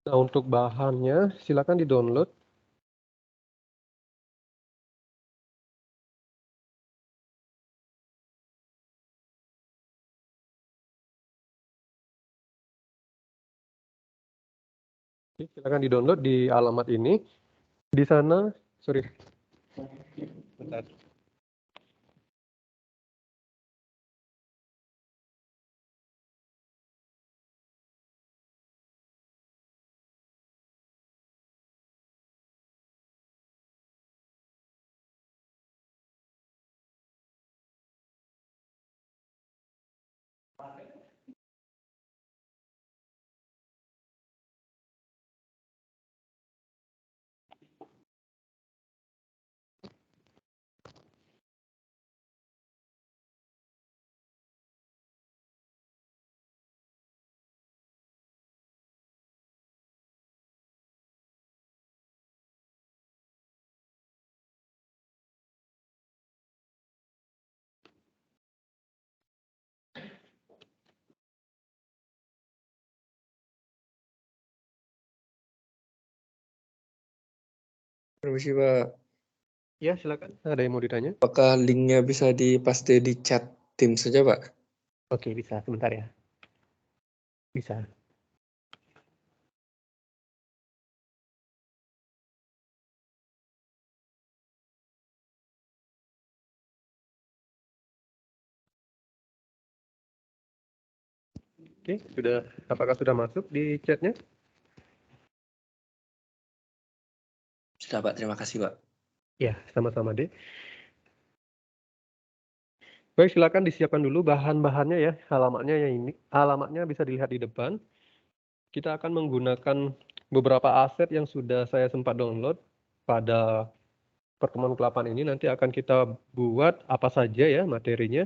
Nah, untuk bahannya silakan di-download. Oke, silakan di-download di alamat ini. Di sana, sorry, bentar. Permisi Pak, Ya, silakan. Ada yang mau ditanya? apakah linknya bisa dipaste di chat tim saja Pak? Oke, bisa. Sebentar ya. Bisa. Oke, apakah sudah masuk di chatnya? Sudah Pak, terima kasih Pak. Ya, sama-sama deh. Baik, silakan disiapkan dulu bahan-bahannya ya. Alamatnya bisa dilihat di depan. Kita akan menggunakan beberapa aset yang sudah saya sempat download pada pertemuan ke-8 ini. Nanti akan kita buat apa saja ya materinya.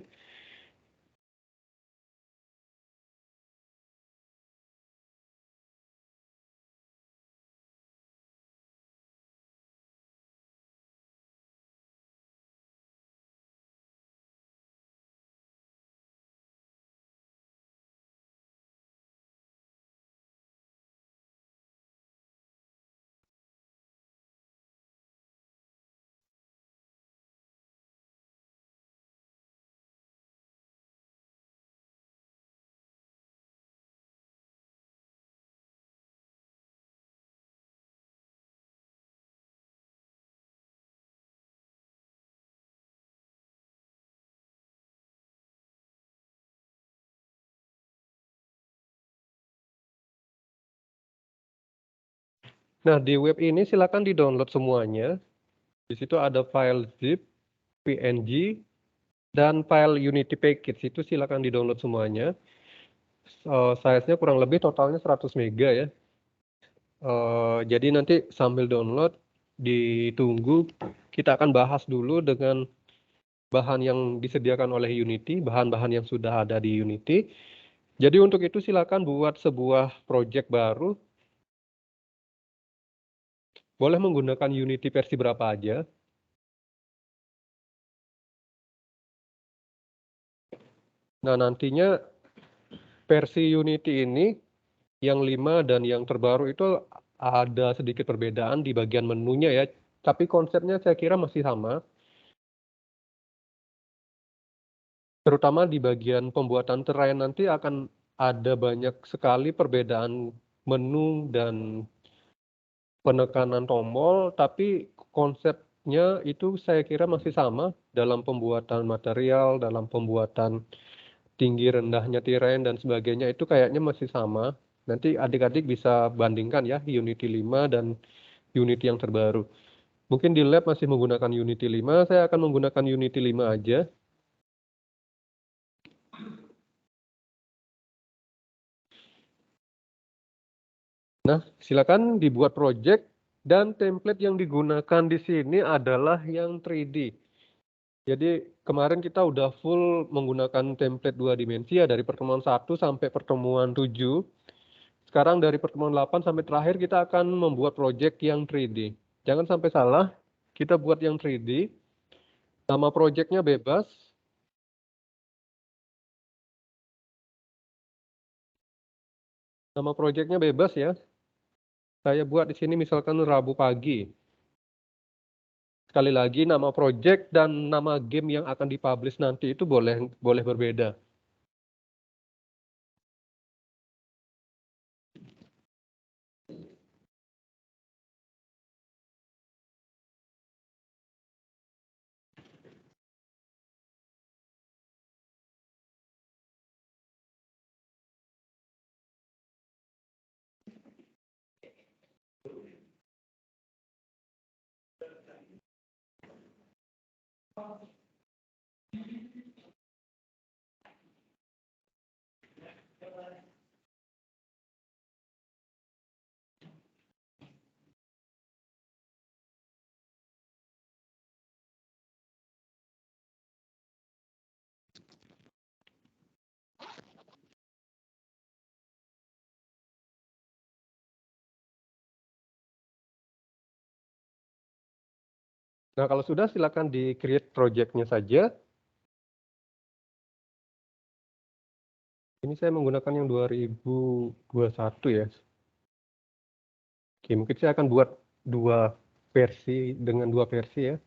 Nah, di web ini silakan di-download semuanya. Di situ ada file zip, PNG, dan file Unity package. Itu silakan di-download semuanya. Size-nya kurang lebih totalnya 100 MB ya. Jadi nanti sambil download, ditunggu. Kita akan bahas dulu dengan bahan yang disediakan oleh Unity, bahan-bahan yang sudah ada di Unity. Jadi untuk itu silakan buat sebuah project baru. Boleh menggunakan Unity versi berapa aja. Nah, nantinya versi Unity ini yang 5 dan yang terbaru itu ada sedikit perbedaan di bagian menunya ya. Tapi konsepnya saya kira masih sama. Terutama di bagian pembuatan terrain nanti akan ada banyak sekali perbedaan menu dan penekanan tombol, tapi konsepnya itu saya kira masih sama dalam pembuatan material, dalam pembuatan tinggi rendahnya terrain dan sebagainya itu kayaknya masih sama. Nanti adik-adik bisa bandingkan ya Unity 5 dan Unity yang terbaru. Mungkin di lab masih menggunakan Unity 5, saya akan menggunakan Unity 5 aja. Nah, silakan dibuat project dan template yang digunakan di sini adalah yang 3D. Jadi kemarin kita udah full menggunakan template 2 dimensi ya dari pertemuan 1 sampai pertemuan 7. Sekarang dari pertemuan 8 sampai terakhir kita akan membuat project yang 3D. Jangan sampai salah, kita buat yang 3D. Nama projectnya bebas. Nama projectnya bebas ya. Saya buat di sini misalkan Rabu pagi. Sekali lagi nama project dan nama game yang akan dipublish nanti itu boleh berbeda. Nah, kalau sudah silakan di create project-nya saja. Ini saya menggunakan yang 2021 ya. Oke, mungkin saya akan buat dua versi dengan dua versi ya.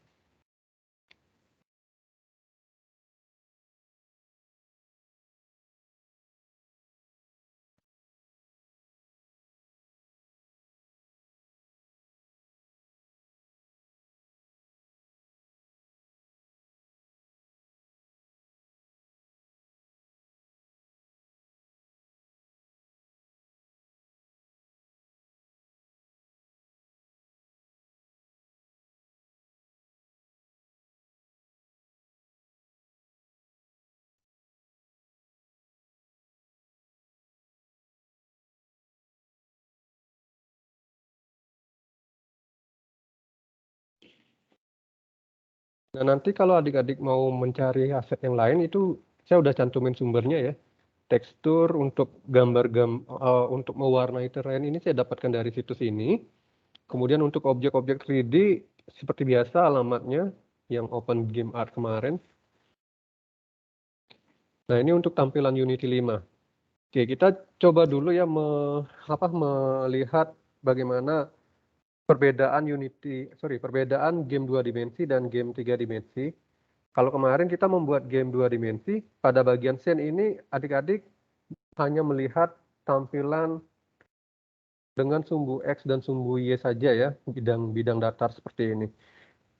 Nah, nanti kalau adik-adik mau mencari aset yang lain itu saya udah cantumin sumbernya ya. Tekstur untuk untuk mewarnai terrain ini saya dapatkan dari situs ini. Kemudian untuk objek-objek 3D seperti biasa alamatnya yang Open Game Art kemarin. Nah, ini untuk tampilan Unity 5. Oke, kita coba dulu ya melihat bagaimana perbedaan game 2 dimensi dan game 3 dimensi. Kalau kemarin kita membuat game 2 dimensi, pada bagian scene ini adik-adik hanya melihat tampilan dengan sumbu X dan sumbu Y saja ya, bidang datar seperti ini.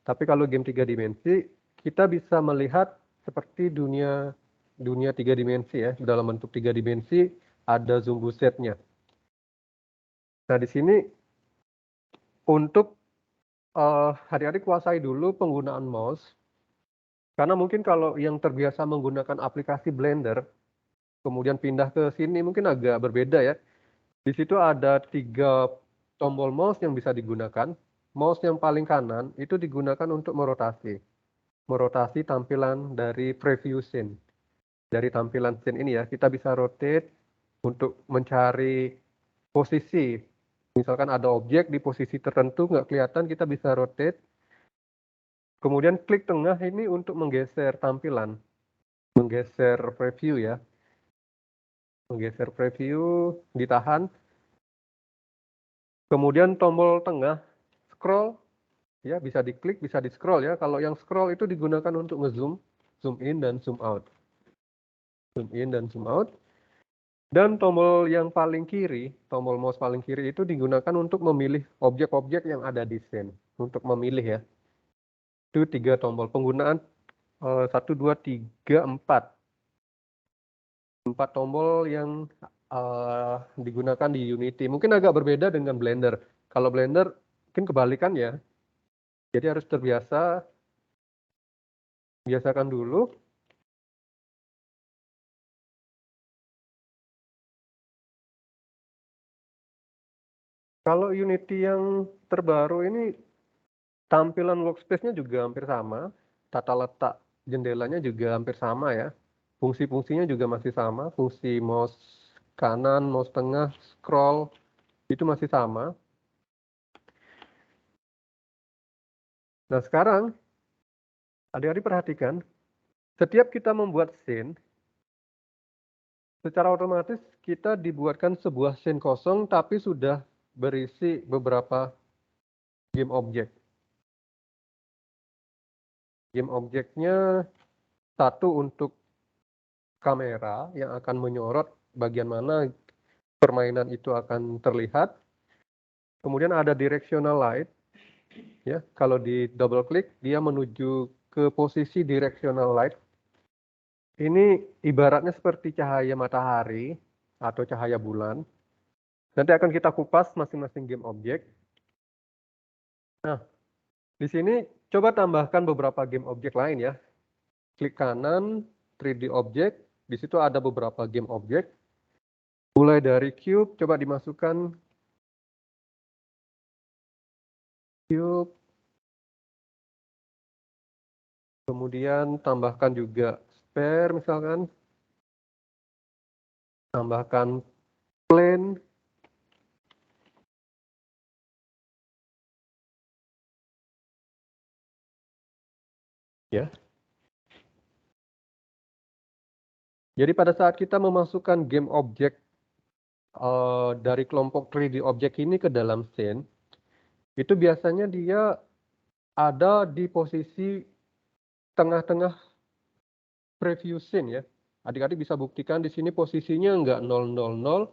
Tapi kalau game 3 dimensi, kita bisa melihat seperti dunia 3 dimensi ya, dalam bentuk 3 dimensi ada sumbu setnya. Nah, di sini untuk adik-adik kuasai dulu penggunaan mouse, karena mungkin kalau yang terbiasa menggunakan aplikasi Blender, kemudian pindah ke sini mungkin agak berbeda ya. Di situ ada 3 tombol mouse yang bisa digunakan. Mouse yang paling kanan itu digunakan untuk merotasi tampilan dari preview scene. Dari tampilan scene ini ya, kita bisa rotate untuk mencari posisi. Misalkan ada objek di posisi tertentu nggak kelihatan, kita bisa rotate. Kemudian klik tengah ini untuk menggeser tampilan, menggeser preview ya. Menggeser preview, ditahan. Kemudian tombol tengah, scroll, ya bisa diklik, bisa di scroll ya. Kalau yang scroll itu digunakan untuk ngezoom, zoom in dan zoom out. Zoom in dan zoom out. Dan tombol yang paling kiri, tombol mouse paling kiri itu digunakan untuk memilih objek-objek yang ada di scene. Untuk memilih ya. Itu 3 tombol. Penggunaan 1, 2, 3, 4. 4 tombol yang digunakan di Unity. Mungkin agak berbeda dengan Blender. Kalau Blender mungkin kebalikan ya. Jadi harus biasakan dulu. Kalau Unity yang terbaru ini tampilan workspace-nya juga hampir sama. Tata letak jendelanya juga hampir sama ya. Fungsi-fungsinya juga masih sama. Fungsi mouse kanan, mouse tengah, scroll, itu masih sama. Nah sekarang, adik-adik perhatikan, setiap kita membuat scene, secara otomatis kita dibuatkan sebuah scene kosong tapi sudah berisi beberapa game objek. Game objeknya satu untuk kamera yang akan menyorot bagian mana permainan itu akan terlihat. Kemudian ada directional light, ya. Kalau di double klik dia menuju ke posisi directional light. Ini ibaratnya seperti cahaya matahari atau cahaya bulan. Nanti akan kita kupas masing-masing game objek. Nah, di sini coba tambahkan beberapa game objek lain ya. Klik kanan, 3D object. Di situ ada beberapa game objek. Mulai dari cube, coba dimasukkan cube. Kemudian tambahkan juga sphere misalkan. Tambahkan plane. Ya. Jadi pada saat kita memasukkan game objek dari kelompok 3D object ini ke dalam scene, itu biasanya dia ada di posisi tengah-tengah preview scene ya. Adik-adik bisa buktikan di sini posisinya nggak 000,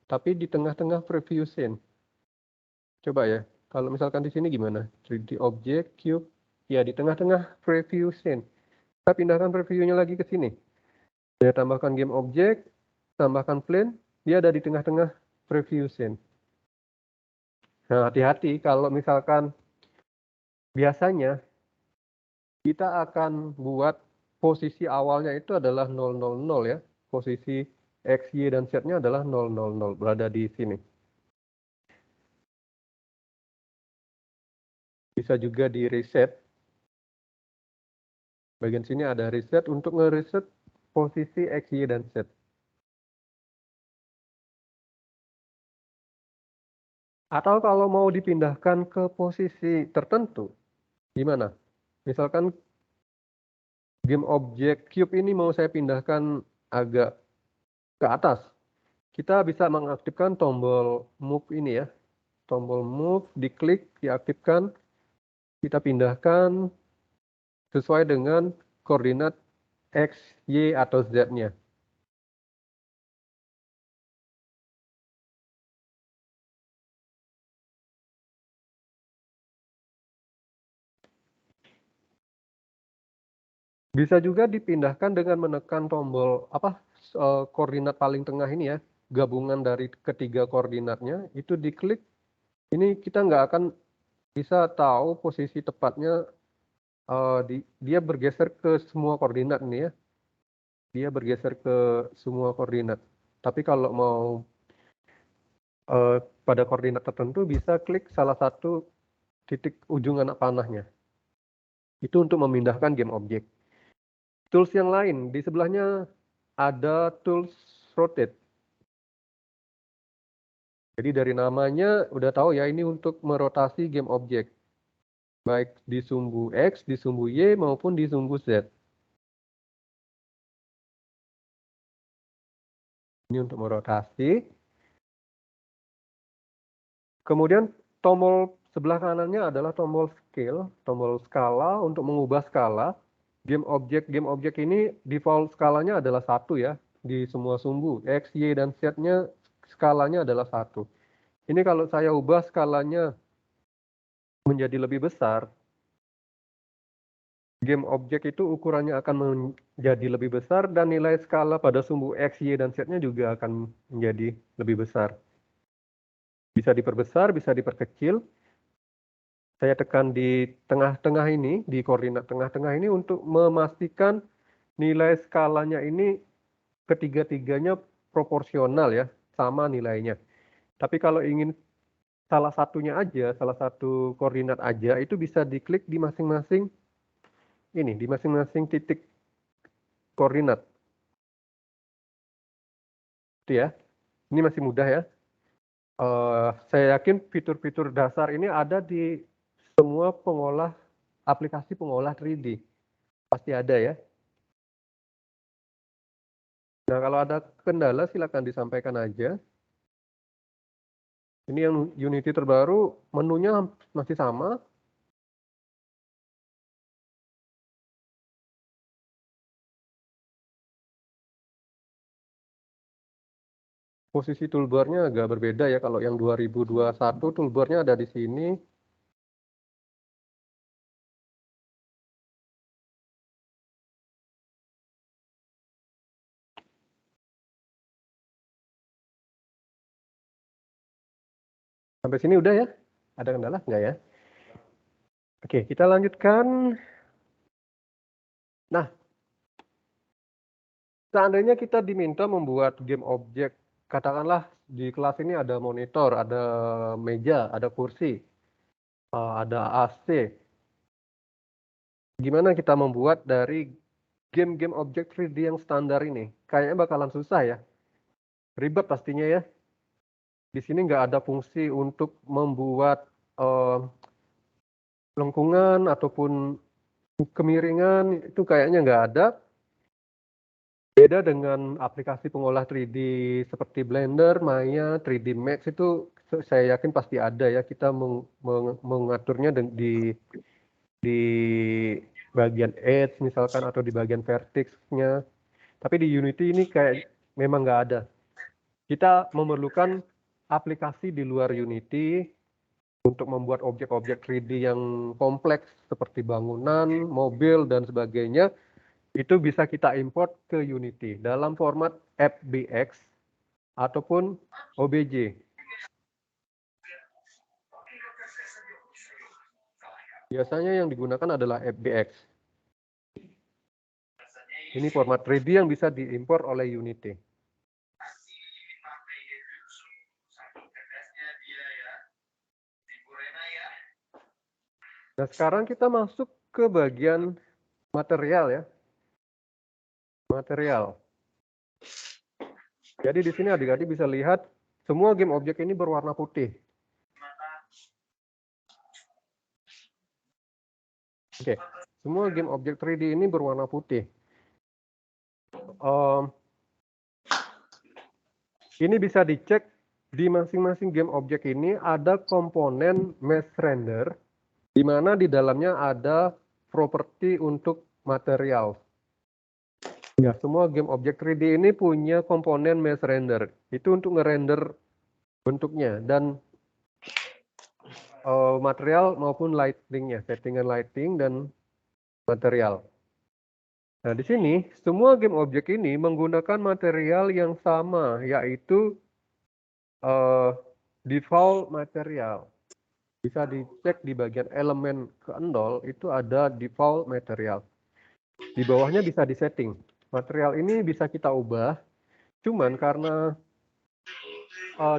tapi di tengah-tengah preview scene. Coba ya, kalau misalkan di sini gimana? 3D object, cube, ya di tengah-tengah preview scene. Kita pindahkan previewnya lagi ke sini. Saya tambahkan game object, tambahkan plane, dia ada di tengah-tengah preview scene. Nah, hati-hati kalau misalkan biasanya kita akan buat posisi awalnya itu adalah 000 ya. Posisi X, Y, dan Z-nya adalah 000, berada di sini. Bisa juga di reset. Bagian sini ada reset untuk nge-reset posisi X, Y, dan Z. Atau kalau mau dipindahkan ke posisi tertentu, gimana? Misalkan game objek cube ini mau saya pindahkan agak ke atas. Kita bisa mengaktifkan tombol move ini ya. Tombol move, diklik, diaktifkan, kita pindahkan sesuai dengan koordinat X, Y, atau Z-nya. Bisa juga dipindahkan dengan menekan tombol koordinat paling tengah ini ya, gabungan dari ketiga koordinatnya, itu diklik. Ini kita nggak akan bisa tahu posisi tepatnya, dia bergeser ke semua koordinat ini ya. Dia bergeser ke semua koordinat. Tapi kalau mau pada koordinat tertentu bisa klik salah satu titik ujung anak panahnya. Itu untuk memindahkan game objek. Tools yang lain, di sebelahnya ada tools rotate. Jadi dari namanya udah tahu ya, ini untuk merotasi game objek. Baik di sumbu X, di sumbu Y, maupun di sumbu Z. Ini untuk merotasi. Kemudian tombol sebelah kanannya adalah tombol scale, tombol skala untuk mengubah skala. Game objek ini default skalanya adalah 1 ya, di semua sumbu. X, Y, dan Z-nya skalanya adalah 1. Ini kalau saya ubah skalanya menjadi lebih besar, game objek itu ukurannya akan menjadi lebih besar dan nilai skala pada sumbu X, Y, dan Z-nya juga akan menjadi lebih besar. Bisa diperbesar, bisa diperkecil. Saya tekan di tengah-tengah ini, di koordinat tengah-tengah ini untuk memastikan nilai skalanya ini ketiga-tiganya proporsional ya, sama nilainya. Tapi kalau ingin salah satunya aja, salah satu koordinat aja, itu bisa diklik di masing-masing ini, di masing-masing titik koordinat. Itu ya. Ini masih mudah ya. Saya yakin fitur-fitur dasar ini ada di semua aplikasi pengolah 3D. Pasti ada ya. Nah, kalau ada kendala silakan disampaikan aja. Ini yang Unity terbaru, menunya masih sama. Posisi toolbar-nya agak berbeda ya. Kalau yang 2021 toolbar-nya ada di sini. Sampai sini udah ya? Ada kendala nggak ya? Oke, kita lanjutkan. Nah, seandainya kita diminta membuat game objek, katakanlah di kelas ini ada monitor, ada meja, ada kursi, ada AC. Gimana kita membuat dari game-game objek 3D yang standar ini? Kayaknya bakalan susah ya. Ribet pastinya ya. Di sini nggak ada fungsi untuk membuat lengkungan ataupun kemiringan, itu kayaknya nggak ada. Beda dengan aplikasi pengolah 3D seperti Blender, Maya, 3D Max itu saya yakin pasti ada ya. Kita mengaturnya di bagian edge misalkan atau di bagian vertex-nya. Tapi di Unity ini kayak memang nggak ada. Kita memerlukan aplikasi di luar Unity untuk membuat objek-objek 3D yang kompleks seperti bangunan, mobil, dan sebagainya. Itu bisa kita import ke Unity dalam format FBX ataupun OBJ. Biasanya yang digunakan adalah FBX. Ini format 3D yang bisa diimpor oleh Unity. Nah, sekarang kita masuk ke bagian material ya. Material. Jadi di sini adik-adik bisa lihat semua game objek ini berwarna putih. Oke, semua game objek 3D ini berwarna putih. Ini bisa dicek di masing-masing game objek ini ada komponen mesh render, di mana di dalamnya ada properti untuk material. Ya, semua game objek 3D ini punya komponen mesh render. Itu untuk ngerender bentuknya dan material maupun lighting-nya, settingan lighting dan material. Nah, di sini semua game objek ini menggunakan material yang sama, yaitu default material. Bisa dicek di bagian elemen keendol itu ada default material. Di bawahnya bisa disetting. Material ini bisa kita ubah, cuman karena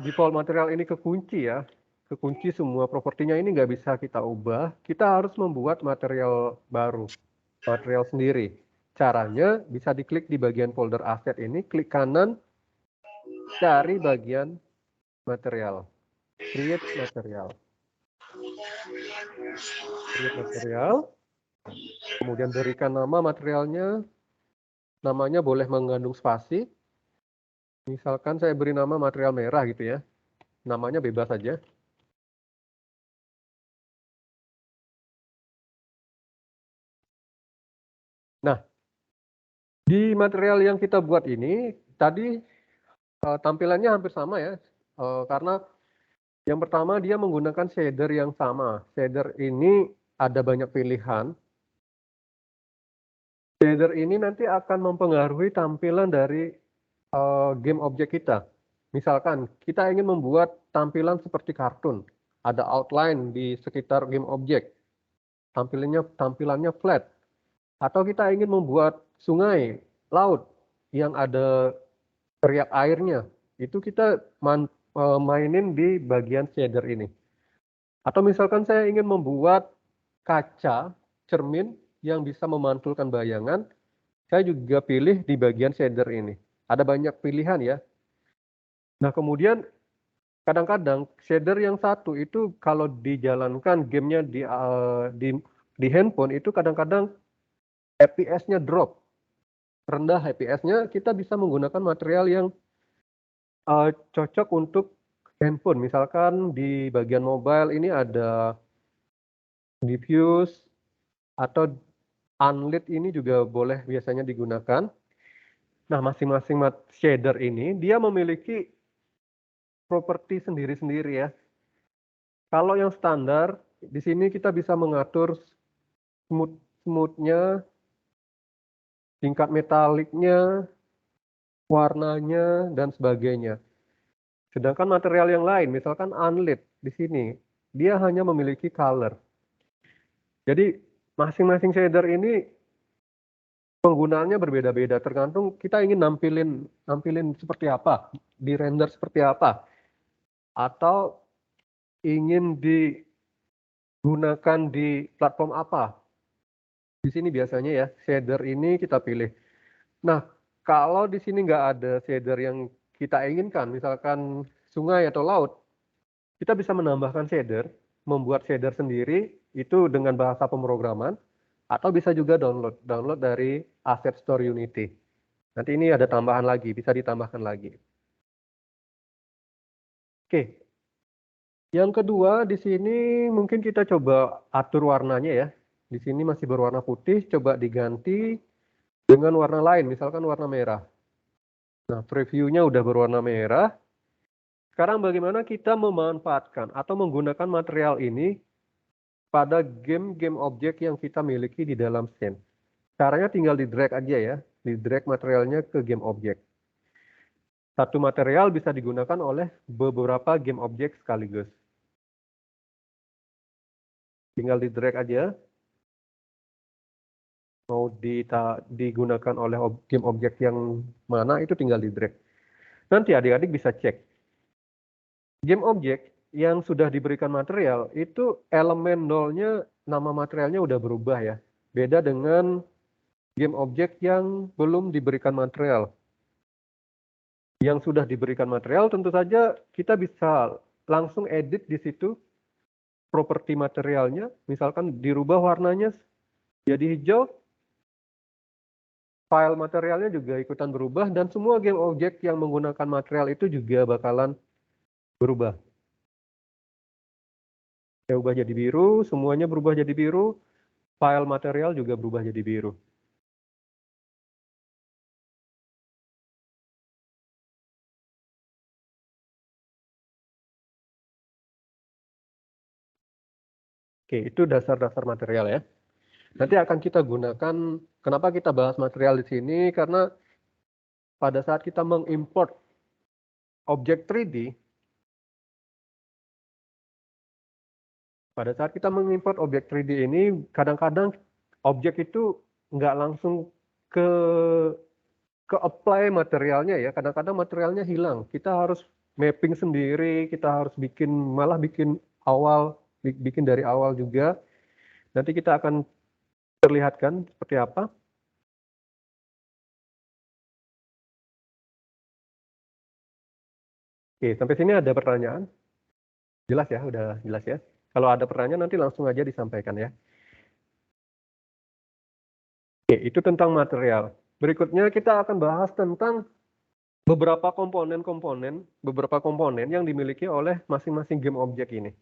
default material ini kekunci ya, kekunci semua propertinya ini nggak bisa kita ubah, kita harus membuat material baru, material sendiri. Caranya bisa diklik di bagian folder asset ini, klik kanan, cari bagian material, create material. Create material, kemudian berikan nama materialnya, namanya boleh mengandung spasi. Misalkan saya beri nama material merah gitu ya. Namanya bebas saja. Nah, di material yang kita buat ini, tadi tampilannya hampir sama ya. Karena yang pertama dia menggunakan shader yang sama. Shader ini ada banyak pilihan. Shader ini nanti akan mempengaruhi tampilan dari game objek kita. Misalkan kita ingin membuat tampilan seperti kartun, ada outline di sekitar game objek, tampilannya flat, atau kita ingin membuat sungai, laut yang ada teriak airnya, itu kita mainin di bagian shader ini. Atau misalkan saya ingin membuat kaca, cermin yang bisa memantulkan bayangan, saya juga pilih di bagian shader ini. Ada banyak pilihan ya. Nah, kemudian kadang-kadang shader yang satu itu kalau dijalankan gamenya di handphone itu kadang-kadang FPS-nya drop, rendah FPS-nya, kita bisa menggunakan material yang cocok untuk handphone. Misalkan di bagian mobile ini ada diffuse atau unlit ini juga boleh biasanya digunakan. Nah, masing-masing shader ini dia memiliki properti sendiri-sendiri ya. Kalau yang standar, di sini kita bisa mengatur smooth-nya, tingkat metaliknya, warnanya, dan sebagainya. Sedangkan material yang lain, misalkan unlit di sini, dia hanya memiliki color. Jadi masing-masing shader ini penggunaannya berbeda-beda, tergantung kita ingin nampilin seperti apa, di render seperti apa, atau ingin digunakan di platform apa. Di sini biasanya ya shader ini kita pilih. Nah, kalau di sini nggak ada shader yang kita inginkan, misalkan sungai atau laut, kita bisa menambahkan shader, membuat shader sendiri itu dengan bahasa pemrograman, atau bisa juga download dari Asset Store Unity. Nanti ini ada tambahan lagi, bisa ditambahkan lagi. Oke, yang kedua di sini mungkin kita coba atur warnanya ya. Di sini masih berwarna putih, coba diganti dengan warna lain, misalkan warna merah. Nah, previewnya udah berwarna merah. Sekarang bagaimana kita memanfaatkan atau menggunakan material ini pada game-game objek yang kita miliki di dalam scene. Caranya tinggal di drag aja ya, di drag materialnya ke game objek. Satu material bisa digunakan oleh beberapa game objek sekaligus. Tinggal di drag aja. Mau digunakan oleh game objek yang mana itu tinggal di drag. Nanti adik-adik bisa cek. Game objek yang sudah diberikan material itu elemen nolnya nama materialnya udah berubah ya. Beda dengan game objek yang belum diberikan material. Yang sudah diberikan material tentu saja kita bisa langsung edit di situ properti materialnya, misalkan dirubah warnanya jadi hijau, file materialnya juga ikutan berubah, dan semua game objek yang menggunakan material itu juga bakalan berubah. Ya, berubah jadi biru, semuanya berubah jadi biru, file material juga berubah jadi biru. Oke, itu dasar-dasar material ya. Nanti akan kita gunakan, kenapa kita bahas material di sini, karena pada saat kita mengimport objek 3D, pada saat kita mengimport objek 3D ini, kadang-kadang objek itu nggak langsung ke apply materialnya ya. Kadang-kadang materialnya hilang. Kita harus mapping sendiri, kita harus malah bikin awal, bikin dari awal juga. Nanti kita akan perlihatkan seperti apa. Oke, sampai sini ada pertanyaan? Jelas ya, udah jelas ya. Kalau ada pertanyaan nanti langsung aja disampaikan ya. Oke, itu tentang material. Berikutnya kita akan bahas tentang beberapa komponen yang dimiliki oleh masing-masing game objek ini.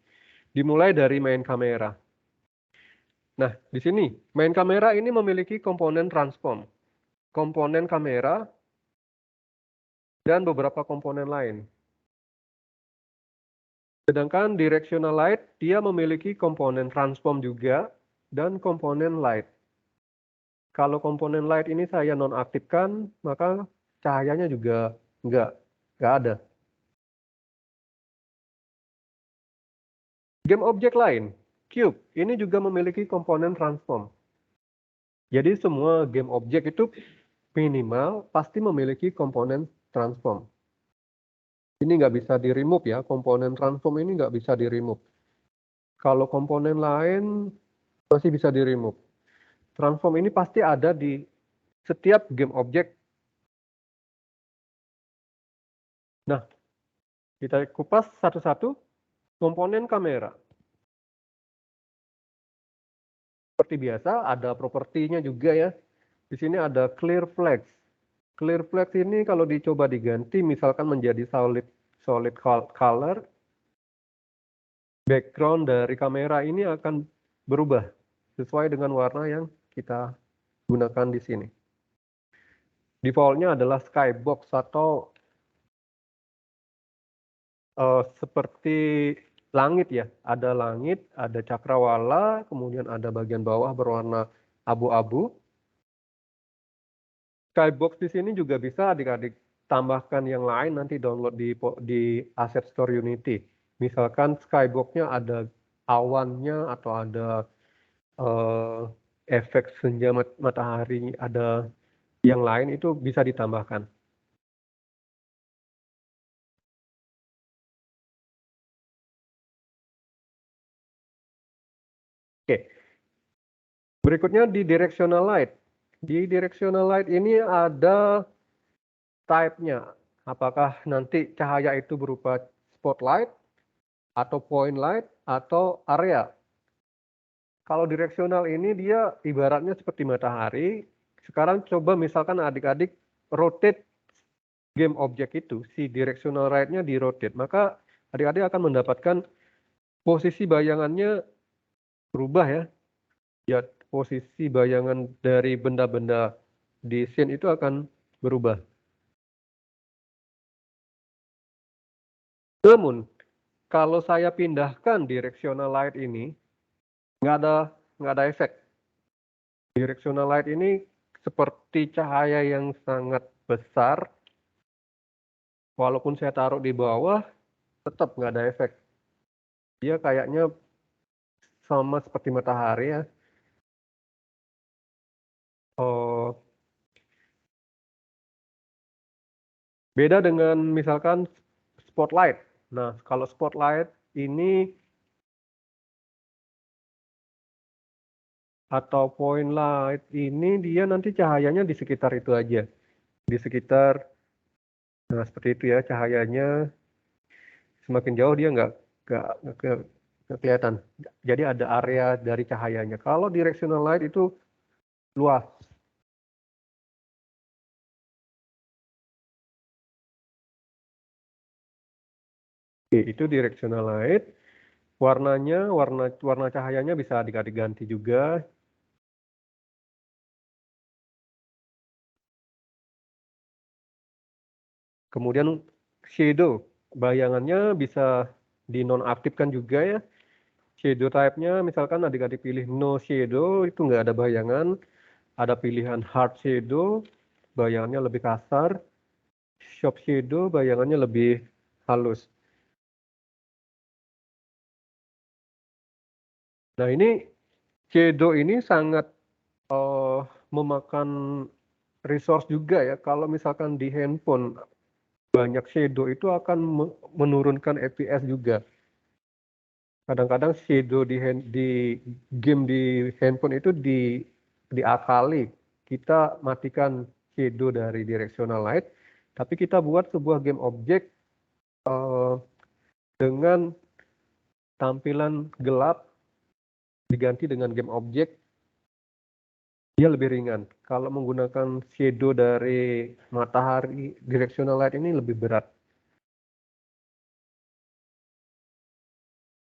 Dimulai dari main kamera. Nah, di sini main kamera ini memiliki komponen transform, komponen kamera, dan beberapa komponen lain. Sedangkan directional light dia memiliki komponen transform juga dan komponen light. Kalau komponen light ini saya nonaktifkan, maka cahayanya juga nggak ada. Game objek lain, cube, ini juga memiliki komponen transform. Jadi semua game objek itu minimal pasti memiliki komponen transform. Ini nggak bisa di-remove ya, komponen transform ini nggak bisa di-remove. Kalau komponen lain masih bisa di-remove. Transform ini pasti ada di setiap game objek. Nah, kita kupas satu-satu. Komponen kamera. Seperti biasa, ada propertinya juga ya. Di sini ada clear flags. Clear flags ini kalau dicoba diganti, misalkan menjadi solid color, background dari kamera ini akan berubah sesuai dengan warna yang kita gunakan di sini. Defaultnya adalah skybox atau seperti langit ya. Ada langit, ada cakrawala, kemudian ada bagian bawah berwarna abu-abu. Skybox di sini juga bisa adik-adik tambahkan yang lain, nanti download di Asset Store Unity. Misalkan skybox-nya ada awannya atau ada efek senja matahari, ada yang lain, itu bisa ditambahkan. Oke. Berikutnya di directional light. Di directional light ini ada type-nya. Apakah nanti cahaya itu berupa spotlight, atau point light, atau area. Kalau direksional ini dia ibaratnya seperti matahari. Sekarang coba misalkan adik-adik rotate game object itu, si directional light-nya di rotate, maka adik-adik akan mendapatkan posisi bayangannya berubah ya. Ya, posisi bayangan dari benda-benda di scene itu akan berubah. Namun, kalau saya pindahkan directional light ini, nggak ada efek. Directional light ini seperti cahaya yang sangat besar. Walaupun saya taruh di bawah, tetap nggak ada efek. Dia kayaknya sama seperti matahari ya. Beda dengan misalkan spotlight. Nah, kalau spotlight ini atau point light ini dia nanti cahayanya di sekitar itu aja. Di sekitar, nah seperti itu ya, cahayanya semakin jauh dia nggak kelihatan. Jadi ada area dari cahayanya. Kalau directional light itu luas. Oke, itu directional light. Warnanya, warna cahayanya bisa adik-adik ganti juga. Kemudian shadow, bayangannya bisa dinonaktifkan juga ya. Shadow type-nya misalkan adik-adik pilih no shadow, itu nggak ada bayangan. Ada pilihan hard shadow, bayangannya lebih kasar. Soft shadow, bayangannya lebih halus. Nah ini shadow ini sangat memakan resource juga ya. Kalau misalkan di handphone banyak shadow itu akan menurunkan FPS juga. Kadang-kadang shadow di game di handphone itu diakali. Kita matikan shadow dari directional light, tapi kita buat sebuah game object dengan tampilan gelap diganti dengan game object, dia lebih ringan. Kalau menggunakan shadow dari matahari, directional light ini lebih berat.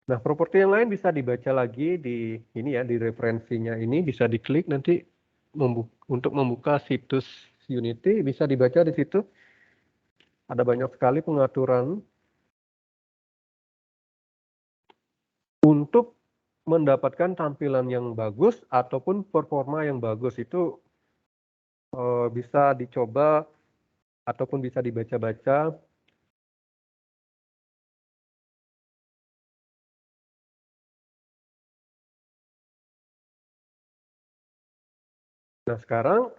Nah, properti yang lain bisa dibaca lagi di ini ya, di referensinya ini bisa diklik nanti untuk membuka situs Unity, bisa dibaca di situ. Ada banyak sekali pengaturan untuk mendapatkan tampilan yang bagus ataupun performa yang bagus. Itu bisa dicoba ataupun bisa dibaca-baca. Nah, sekarang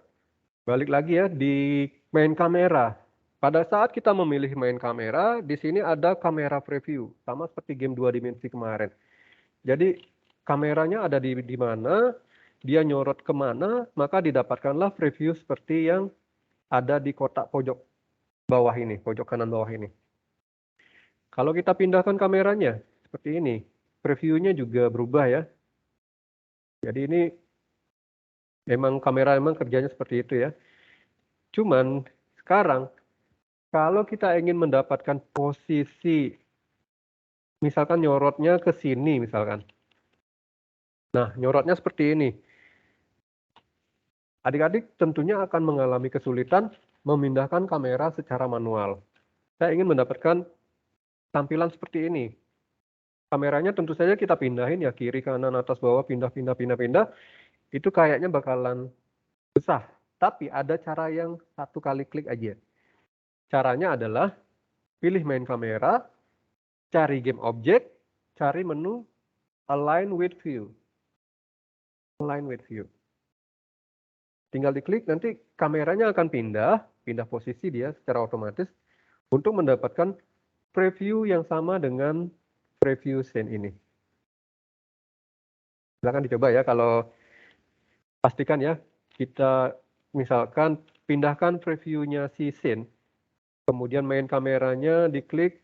balik lagi ya di main kamera. Pada saat kita memilih main kamera, di sini ada kamera preview, sama seperti game 2 dimensi kemarin. Jadi kameranya ada di mana, dia nyorot kemana, maka didapatkanlah preview seperti yang ada di kotak pojok bawah ini, pojok kanan bawah ini. Kalau kita pindahkan kameranya, seperti ini, previewnya juga berubah ya. Jadi ini memang kamera memang kerjanya seperti itu ya. Cuman sekarang Kalau kita ingin mendapatkan posisi, misalkan nyorotnya ke sini misalkan. Nah, nyorotnya seperti ini. Adik-adik tentunya akan mengalami kesulitan memindahkan kamera secara manual. Saya ingin mendapatkan tampilan seperti ini. Kameranya tentu saja kita pindahin ya, kiri, kanan, atas, bawah, pindah. Itu kayaknya bakalan susah. Tapi ada cara yang satu kali klik aja. Caranya adalah pilih main kamera, cari game object, cari menu align with view. Align with view. Tinggal diklik, nanti kameranya akan pindah posisi dia secara otomatis untuk mendapatkan preview yang sama dengan preview scene ini. Silakan dicoba ya, kalau pastikan ya, kita misalkan pindahkan previewnya si scene, kemudian main kameranya diklik,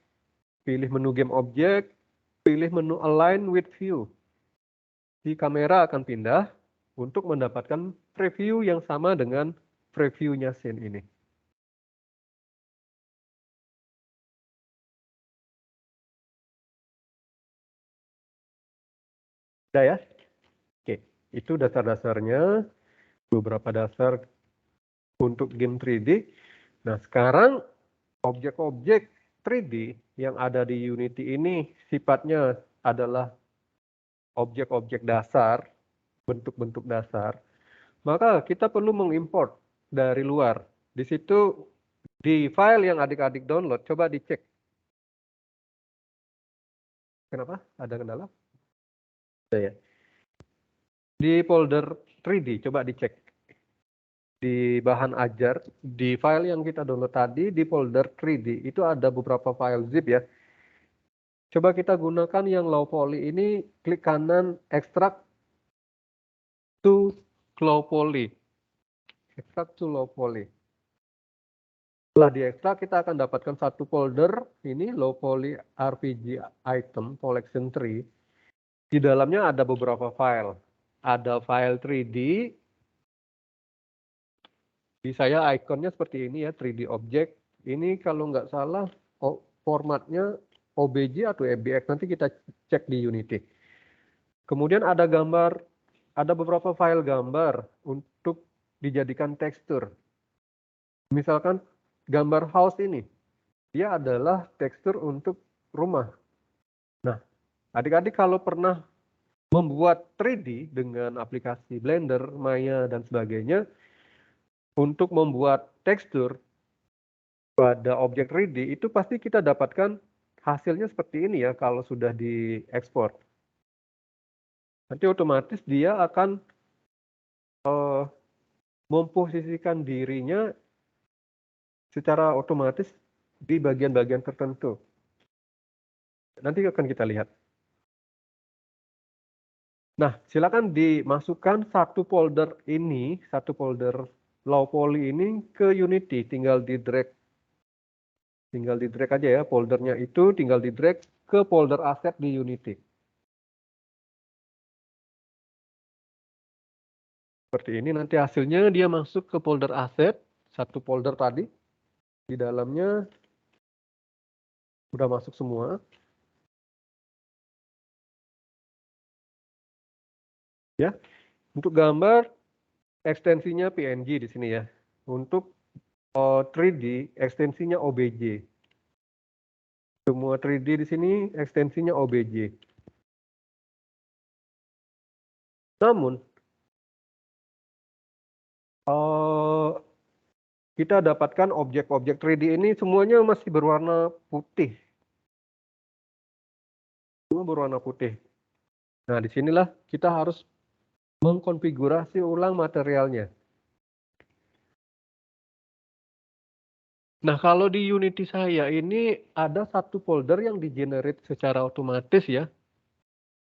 pilih menu game object, pilih menu align with view. Si kamera akan pindah untuk mendapatkan preview yang sama dengan previewnya scene ini. Udah ya? Oke, itu dasar-dasarnya, beberapa dasar untuk game 3D. Nah, sekarang objek-objek 3D yang ada di Unity ini sifatnya adalah objek-objek dasar, bentuk-bentuk dasar. Maka kita perlu mengimport dari luar. Di situ, di file yang adik-adik download, coba dicek. Kenapa? Ada kendala? Ya. Di folder 3D, coba dicek. Di bahan ajar, di file yang kita download tadi, di folder 3D, itu ada beberapa file zip ya. Coba kita gunakan yang low poly ini, klik kanan, extract to low poly. Extract to low poly. Setelah diekstrak, kita akan dapatkan satu folder, ini low poly RPG item collection tree. Di dalamnya ada beberapa file. Ada file 3D. Di saya ikonnya seperti ini ya, 3D object. Ini kalau nggak salah formatnya OBJ atau EBX, nanti kita cek di Unity. Kemudian ada gambar, ada beberapa file gambar untuk dijadikan tekstur. Misalkan gambar house ini, dia adalah tekstur untuk rumah. Nah, adik-adik kalau pernah membuat 3D dengan aplikasi Blender, Maya, dan sebagainya, untuk membuat tekstur pada objek 3D itu pasti kita dapatkan hasilnya seperti ini ya kalau sudah diekspor. Nanti otomatis dia akan memposisikan dirinya secara otomatis di bagian-bagian tertentu. Nanti akan kita lihat. Nah, silakan dimasukkan satu folder ini, satu folder low poly ini ke Unity, tinggal di drag aja ya foldernya itu, tinggal di drag ke folder aset di Unity. Seperti ini, nanti hasilnya dia masuk ke folder aset, satu folder tadi, di dalamnya udah masuk semua. Ya, untuk gambar ekstensinya PNG di sini ya. Untuk 3D ekstensinya OBJ. Semua 3D di sini ekstensinya OBJ. Namun kita dapatkan objek-objek 3D ini semuanya masih berwarna putih. Semua berwarna putih. Nah, disinilah kita harus mengkonfigurasi ulang materialnya. Nah, kalau di Unity saya ini ada satu folder yang di-generate secara otomatis ya.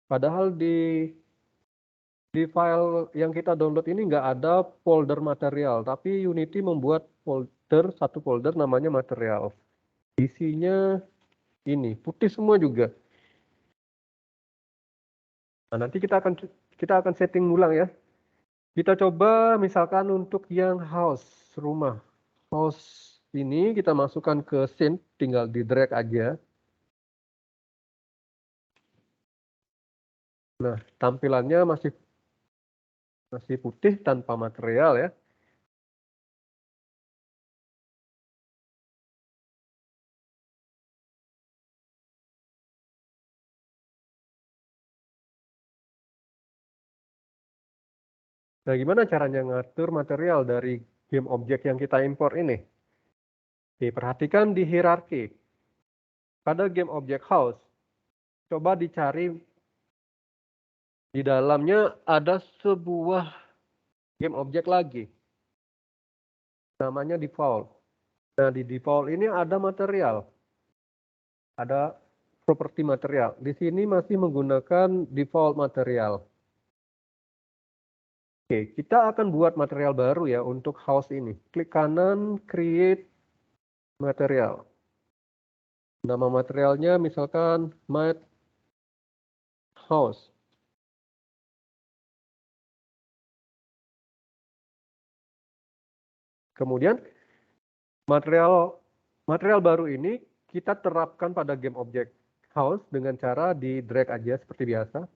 Padahal di file yang kita download ini nggak ada folder material, tapi Unity membuat satu folder namanya material. Isinya ini, putih semua juga. Nah, nanti kita akan setting ulang ya. Kita coba misalkan untuk yang house, rumah. House ini kita masukkan ke scene, tinggal di drag aja. Nah, tampilannya masih putih tanpa material ya. Nah, gimana caranya ngatur material dari game object yang kita import ini? Oke, perhatikan di hierarki. Pada game object house, coba dicari di dalamnya ada sebuah game object lagi. Namanya default. Nah, di default ini ada material. Ada properti material. Di sini masih menggunakan default material. Oke, kita akan buat material baru ya untuk house ini. Klik kanan, create material. Nama materialnya misalkan mat house. Kemudian material baru ini kita terapkan pada game object house dengan cara di drag aja seperti biasa.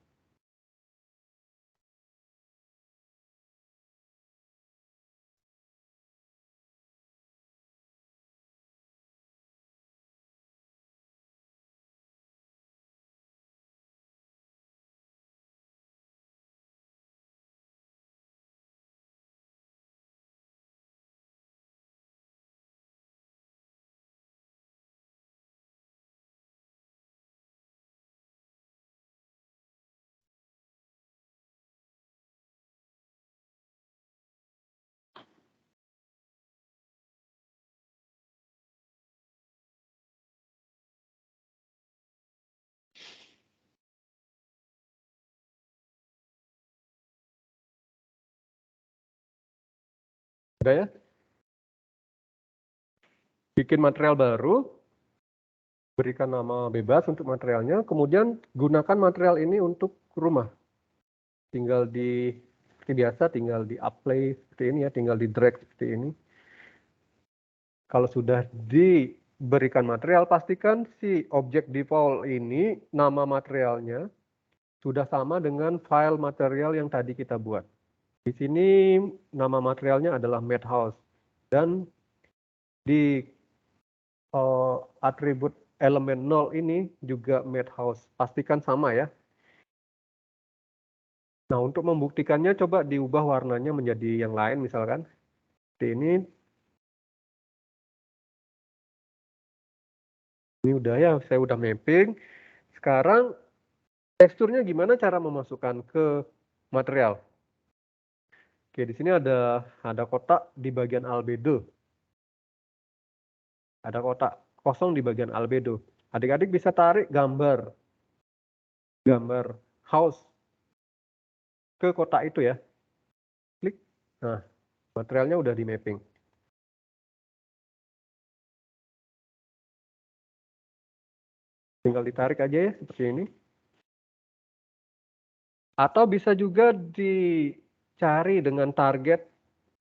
Udah ya? Bikin material baru, berikan nama bebas untuk materialnya, kemudian gunakan material ini untuk rumah. Tinggal seperti biasa, tinggal di apply seperti ini ya, tinggal di drag seperti ini. Kalau sudah diberikan material, pastikan si objek default ini, nama materialnya, sudah sama dengan file material yang tadi kita buat. Di sini nama materialnya adalah madhouse. Dan di atribut elemen 0 ini juga madhouse. Pastikan sama ya. Nah, untuk membuktikannya coba diubah warnanya menjadi yang lain misalkan. Seperti ini. Ini udah ya, saya udah mapping. Sekarang teksturnya gimana cara memasukkan ke material? Oke, di sini ada kotak di bagian albedo. Ada kotak kosong di bagian albedo. Adik-adik bisa tarik gambar house ke kotak itu ya. Klik. Nah, materialnya udah di mapping. Tinggal ditarik aja ya, seperti ini. Atau bisa juga dicari dengan target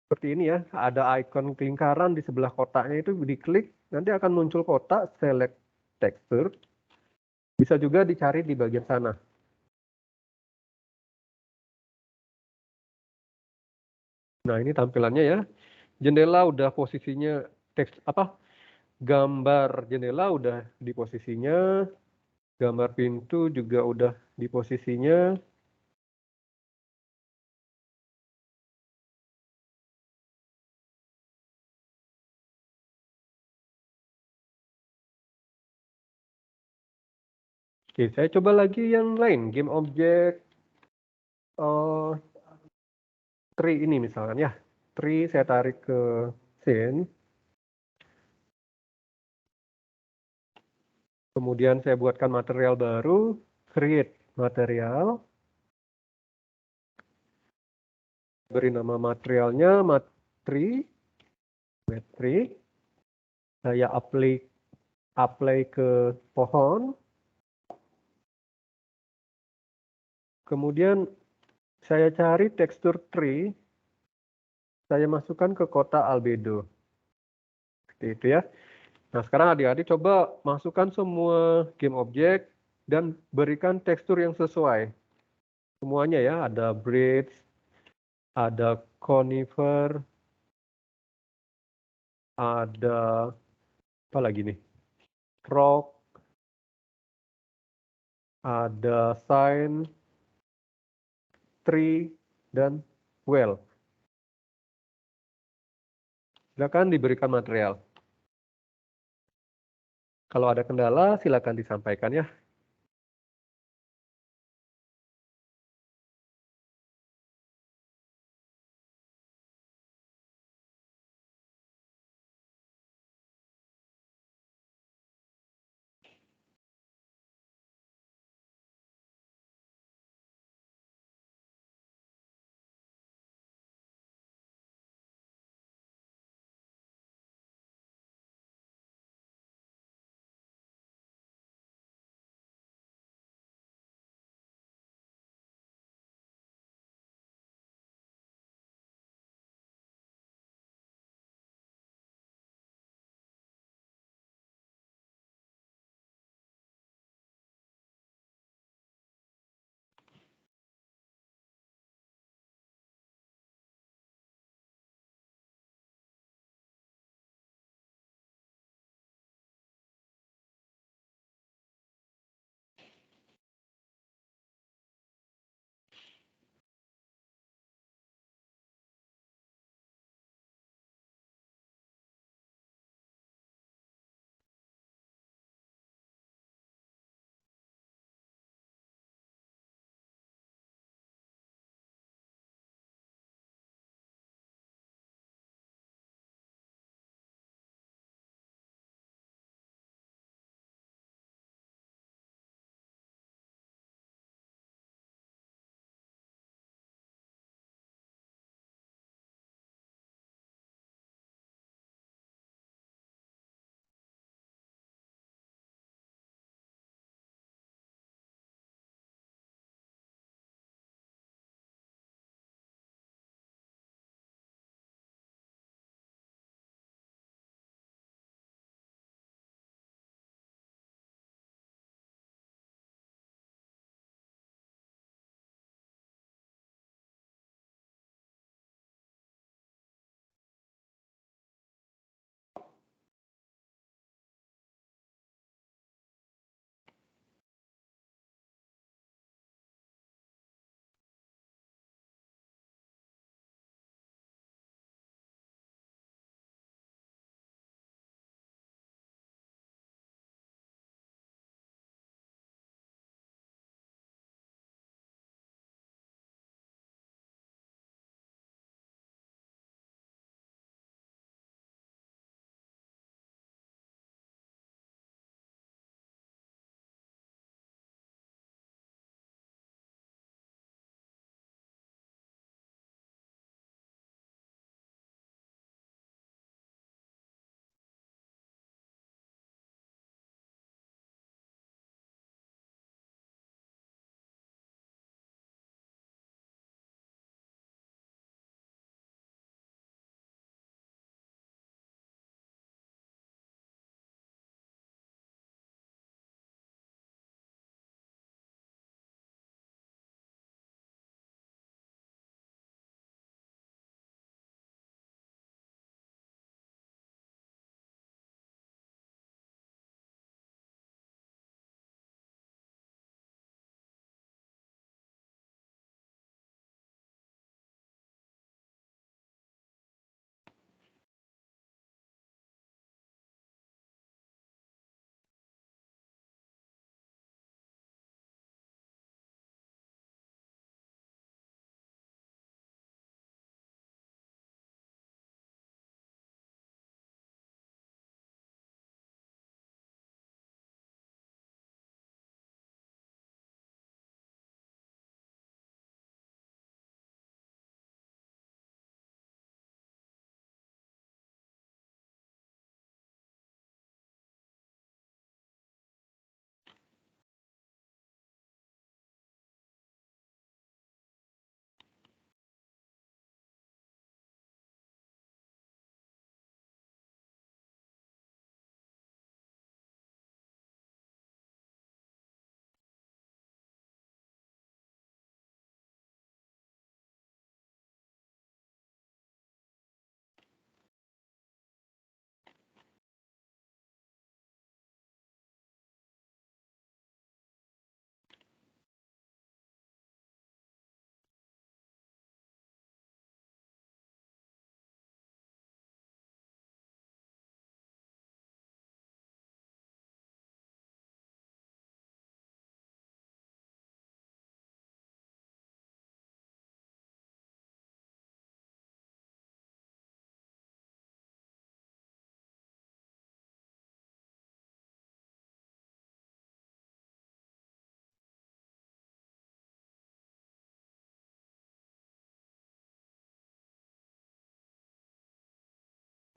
seperti ini ya. Ada icon lingkaran di sebelah kotaknya itu diklik, nanti akan muncul kotak, select texture. Bisa juga dicari di bagian sana. Nah, ini tampilannya ya. Jendela udah posisinya gambar jendela udah di posisinya, gambar pintu juga udah di posisinya. Oke, saya coba lagi yang lain, game object tree ini misalkan ya. Tree saya tarik ke scene. Kemudian saya buatkan material baru, create material. Beri nama materialnya mat3. Saya apply ke pohon. Kemudian saya cari tekstur tree. Saya masukkan ke kotak albedo. Seperti itu ya. Nah, sekarang adik-adik coba masukkan semua game objek dan berikan tekstur yang sesuai. Semuanya ya, ada bridge, ada conifer, ada apa lagi nih? Rock, ada sign, tree, dan well. Silakan diberikan material. Kalau ada kendala, silakan disampaikan ya.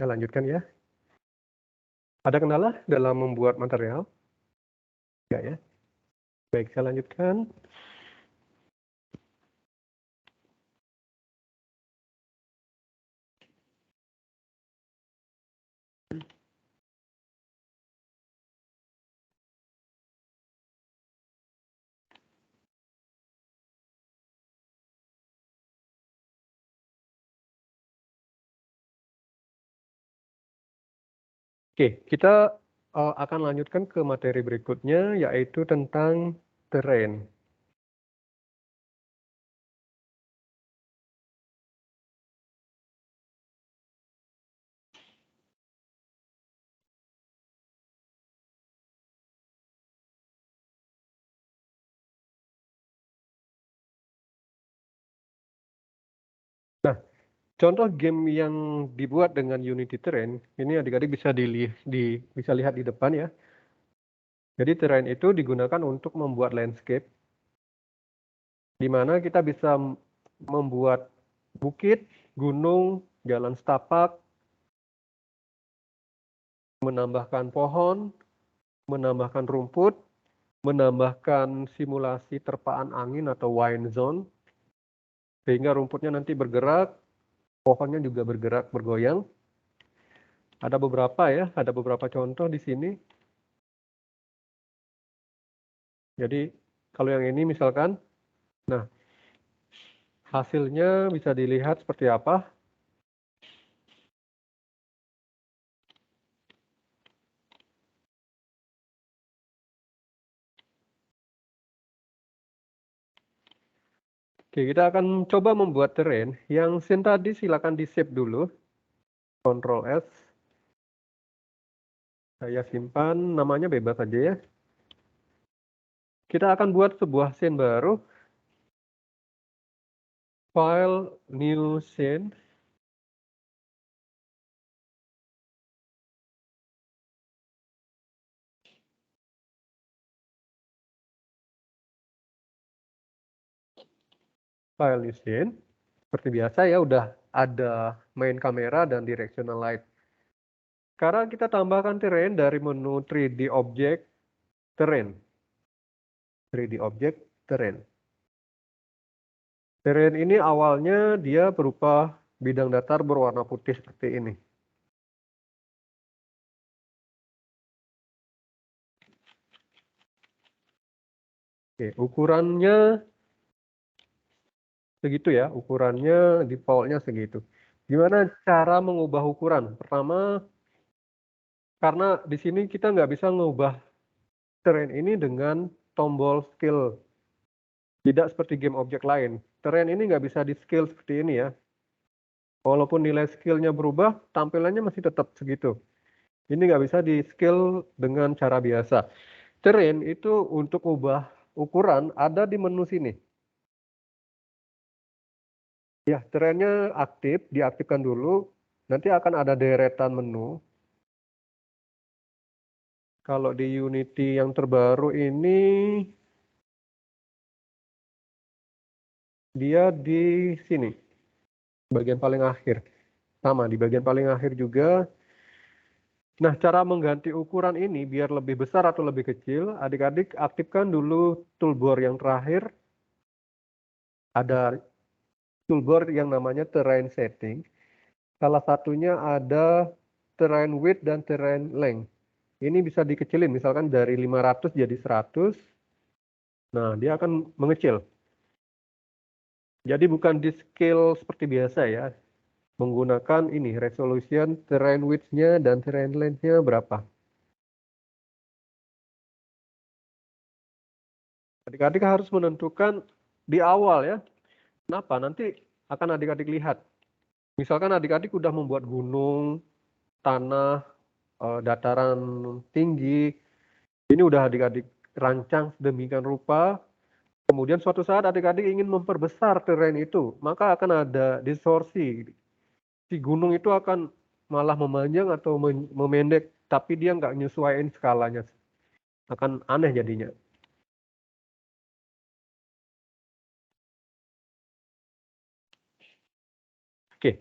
Saya lanjutkan ya. Ada kendala dalam membuat material? Enggak ya? Baik, saya lanjutkan. Oke, kita akan lanjutkan ke materi berikutnya, yaitu tentang terrain. Nah, contoh game yang dibuat dengan Unity Terrain, ini adik-adik bisa lihat di depan ya. Jadi terrain itu digunakan untuk membuat landscape, di mana kita bisa membuat bukit, gunung, jalan setapak, menambahkan pohon, menambahkan rumput, menambahkan simulasi terpaan angin atau wind zone, sehingga rumputnya nanti bergerak, pohonnya juga bergerak, bergoyang. Ada beberapa contoh di sini. Jadi kalau yang ini misalkan, nah hasilnya bisa dilihat seperti apa. Oke, kita akan coba membuat terrain. Yang scene tadi silakan di save dulu. Ctrl S. Saya simpan, namanya bebas saja ya. Kita akan buat sebuah scene baru. File, new scene. File new scene. Seperti biasa ya, udah ada main kamera dan directional light. Sekarang kita tambahkan terrain dari menu 3D Object, Terrain. 3D Object, Terrain. Terrain ini awalnya dia berupa bidang datar berwarna putih seperti ini. Oke, ukurannya segitu ya, ukurannya defaultnya segitu. Gimana cara mengubah ukuran? Pertama, karena di sini kita nggak bisa mengubah terrain ini dengan tombol scale. Tidak seperti game objek lain. Terrain ini nggak bisa di scale seperti ini ya. Walaupun nilai skill-nya berubah, tampilannya masih tetap segitu. Ini nggak bisa di scale dengan cara biasa. Terrain itu untuk ubah ukuran ada di menu sini. Ya, terrainnya aktif, diaktifkan dulu. Nanti akan ada deretan menu. Kalau di Unity yang terbaru ini, dia di sini, bagian paling akhir. Sama, di bagian paling akhir juga. Nah, cara mengganti ukuran ini biar lebih besar atau lebih kecil, adik-adik aktifkan dulu toolbar yang terakhir. Ada toolbar yang namanya terrain setting. Salah satunya ada terrain width dan terrain length. Ini bisa dikecilin, misalkan dari 500 jadi 100. Nah, dia akan mengecil. Jadi bukan di scale seperti biasa ya. Menggunakan ini, resolution, terrain width-nya dan terrain length-nya berapa. Adik-adik harus menentukan di awal ya. Kenapa? Nanti akan adik-adik lihat. Misalkan adik-adik udah membuat gunung, tanah, dataran tinggi. Ini udah adik-adik rancang sedemikian rupa. Kemudian suatu saat adik-adik ingin memperbesar terrain itu, maka akan ada distorsi. Si gunung itu akan malah memanjang atau memendek, tapi dia nggak nyesuaiin skalanya. Akan aneh jadinya. Oke,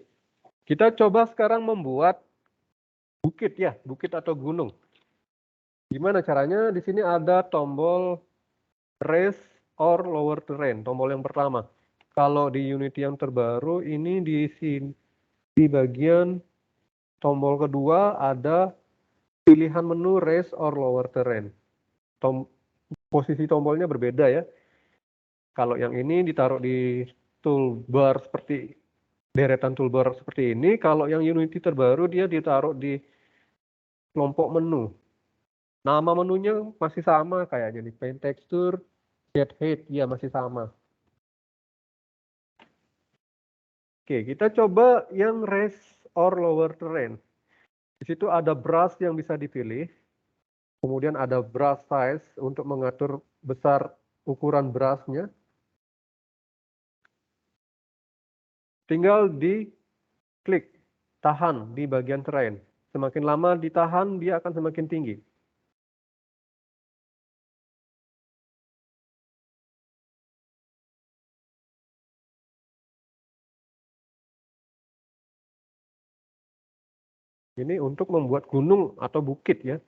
kita coba sekarang membuat bukit ya, bukit atau gunung. Gimana caranya? Di sini ada tombol raise or lower terrain, tombol yang pertama. Kalau di Unity yang terbaru ini di sini di bagian tombol kedua ada pilihan menu raise or lower terrain. Posisi tombolnya berbeda ya. Kalau yang ini ditaruh di toolbar seperti deretan toolbar seperti ini. Kalau yang Unity terbaru dia ditaruh di kelompok menu. Nama menunya masih sama kayaknya nih. Paint texture, set height, ya masih sama. Oke, kita coba yang raise or lower terrain. Di situ ada brush yang bisa dipilih. Kemudian ada brush size untuk mengatur besar ukuran brushnya. Tinggal di klik, tahan di bagian terrain. Semakin lama ditahan, dia akan semakin tinggi. Ini untuk membuat gunung atau bukit ya.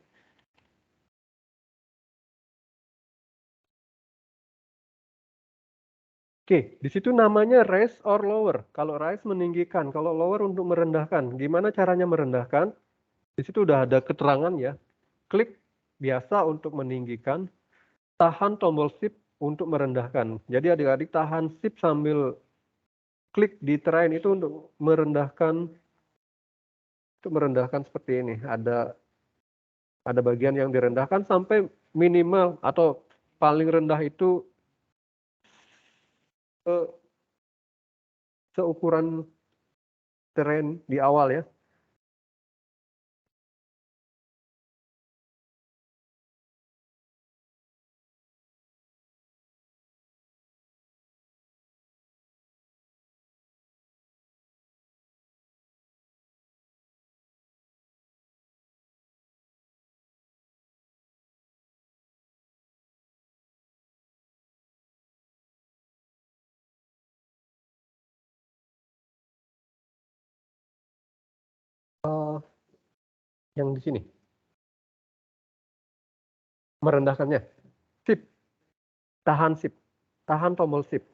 Oke, di situ namanya raise or lower. Kalau raise meninggikan, kalau lower untuk merendahkan. Gimana caranya merendahkan? Di situ udah ada keterangan ya. Klik biasa untuk meninggikan, tahan tombol shift untuk merendahkan. Jadi adik-adik tahan shift sambil klik di terrain itu untuk merendahkan seperti ini. Ada bagian yang direndahkan sampai minimal atau paling rendah itu seukuran terrain di awal ya. Yang di sini merendahkannya. Shift, tahan shift, tahan tombol shift.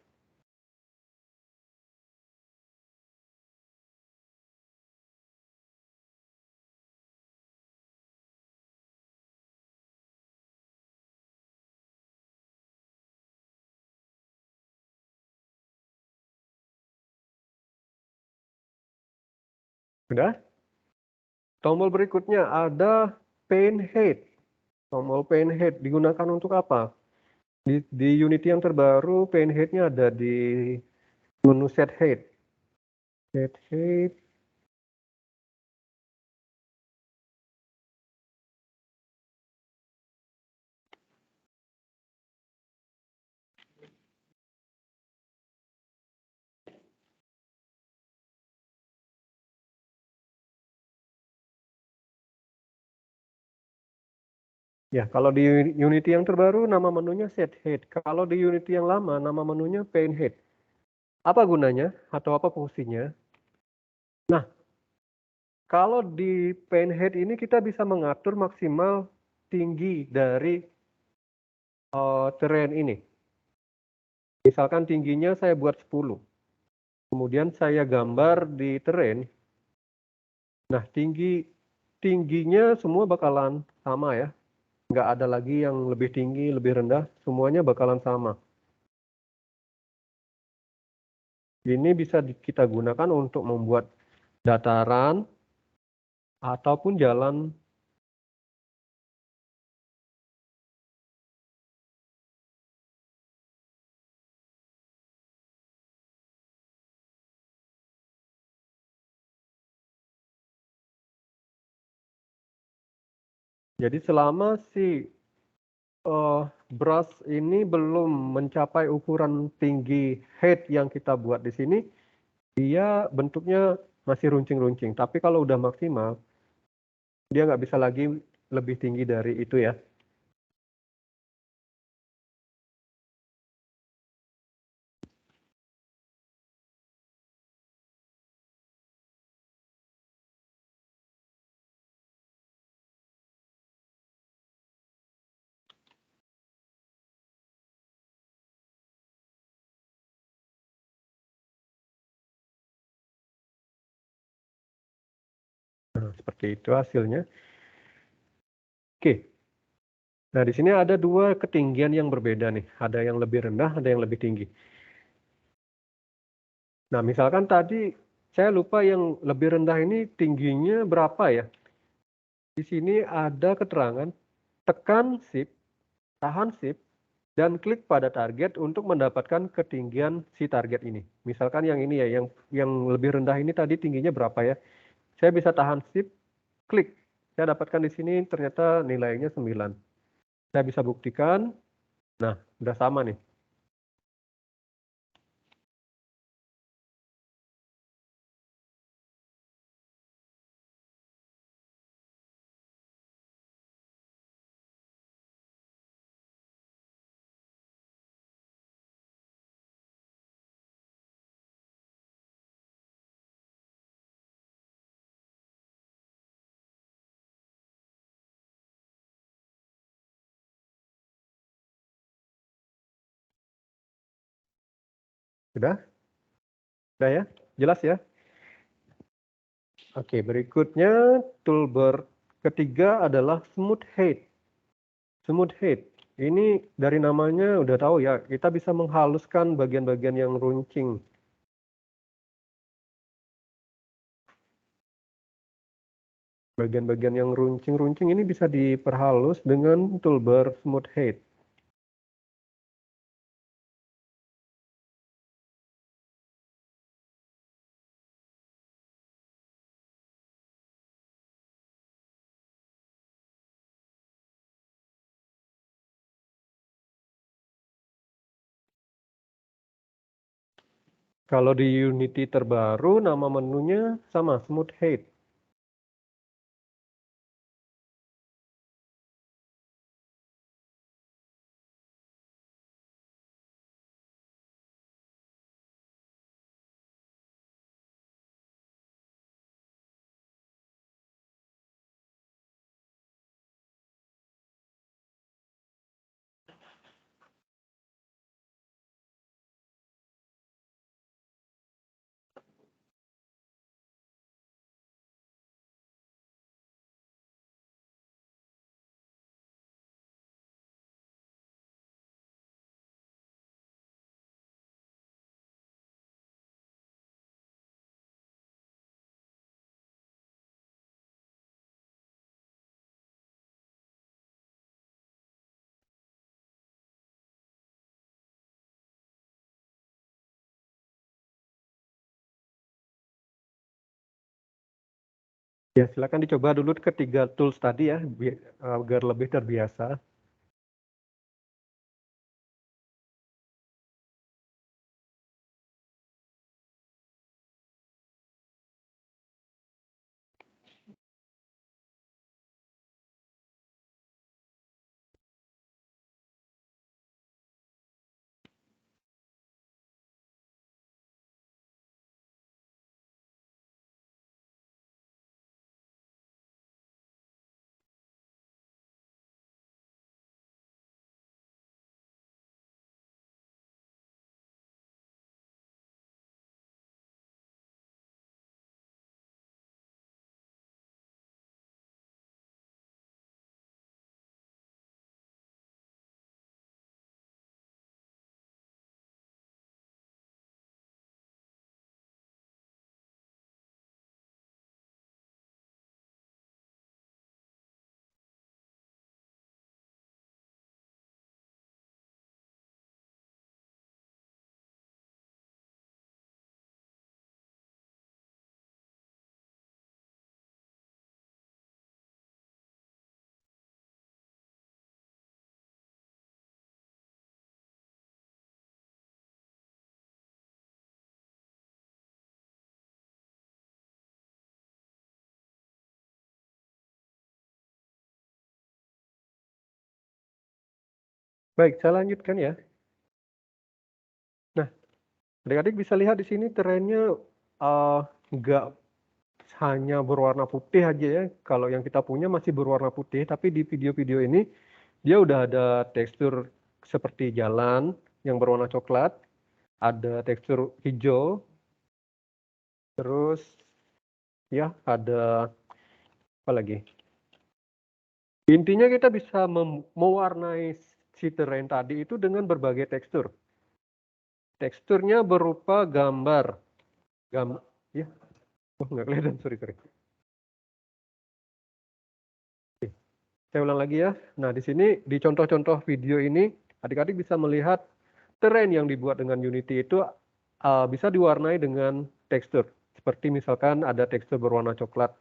Sudah? Tombol berikutnya ada paint height. Tombol paint height digunakan untuk apa? Di Unity yang terbaru, paint height-nya ada di menu set height. Set height. Ya, kalau di Unity yang terbaru nama menunya set height. Kalau di Unity yang lama nama menunya paint height. Apa gunanya atau apa fungsinya? Nah, kalau di paint height ini kita bisa mengatur maksimal tinggi dari terrain ini. Misalkan tingginya saya buat 10. Kemudian saya gambar di terrain. Nah, tingginya semua bakalan sama ya. Nggak ada lagi yang lebih tinggi, lebih rendah. Semuanya bakalan sama. Ini bisa kita gunakan untuk membuat dataran ataupun jalan. Jadi selama si brush ini belum mencapai ukuran tinggi head yang kita buat di sini, dia bentuknya masih runcing-runcing. Tapi kalau udah maksimal, dia nggak bisa lagi lebih tinggi dari itu ya. Nah, seperti itu hasilnya. Oke. Nah, di sini ada dua ketinggian yang berbeda nih. Ada yang lebih rendah, ada yang lebih tinggi. Nah, misalkan tadi saya lupa yang lebih rendah ini tingginya berapa ya. Di sini ada keterangan, tekan shift, tahan shift, dan klik pada target untuk mendapatkan ketinggian si target ini. Misalkan yang ini ya, yang lebih rendah ini tadi tingginya berapa ya. Saya bisa tahan shift, klik. Saya dapatkan di sini ternyata nilainya 9. Saya bisa buktikan. Nah, udah sama nih. Sudah? Udah ya? Jelas ya? Oke, berikutnya toolbar ketiga adalah smooth head. Smooth head. Ini dari namanya udah tahu ya, kita bisa menghaluskan bagian-bagian yang runcing. Bagian-bagian yang runcing-runcing ini bisa diperhalus dengan toolbar smooth head. Kalau di Unity terbaru, nama menunya sama, smooth head. Ya, silakan dicoba dulu ketiga tools tadi ya, agar lebih terbiasa. Baik, saya lanjutkan ya. Nah, adik-adik bisa lihat di sini trennya nggak hanya berwarna putih aja ya. Kalau yang kita punya masih berwarna putih, tapi di video-video ini dia udah ada tekstur seperti jalan yang berwarna coklat, ada tekstur hijau, terus ya ada Apalagi? Intinya kita bisa mewarnai si terrain tadi itu dengan berbagai tekstur. Teksturnya berupa gambar. Ya. Oh, nggak kelihatan, sorry. Saya ulang lagi ya. Nah, di sini di contoh-contoh video ini, adik-adik bisa melihat terrain yang dibuat dengan Unity itu bisa diwarnai dengan tekstur. Seperti misalkan ada tekstur berwarna coklat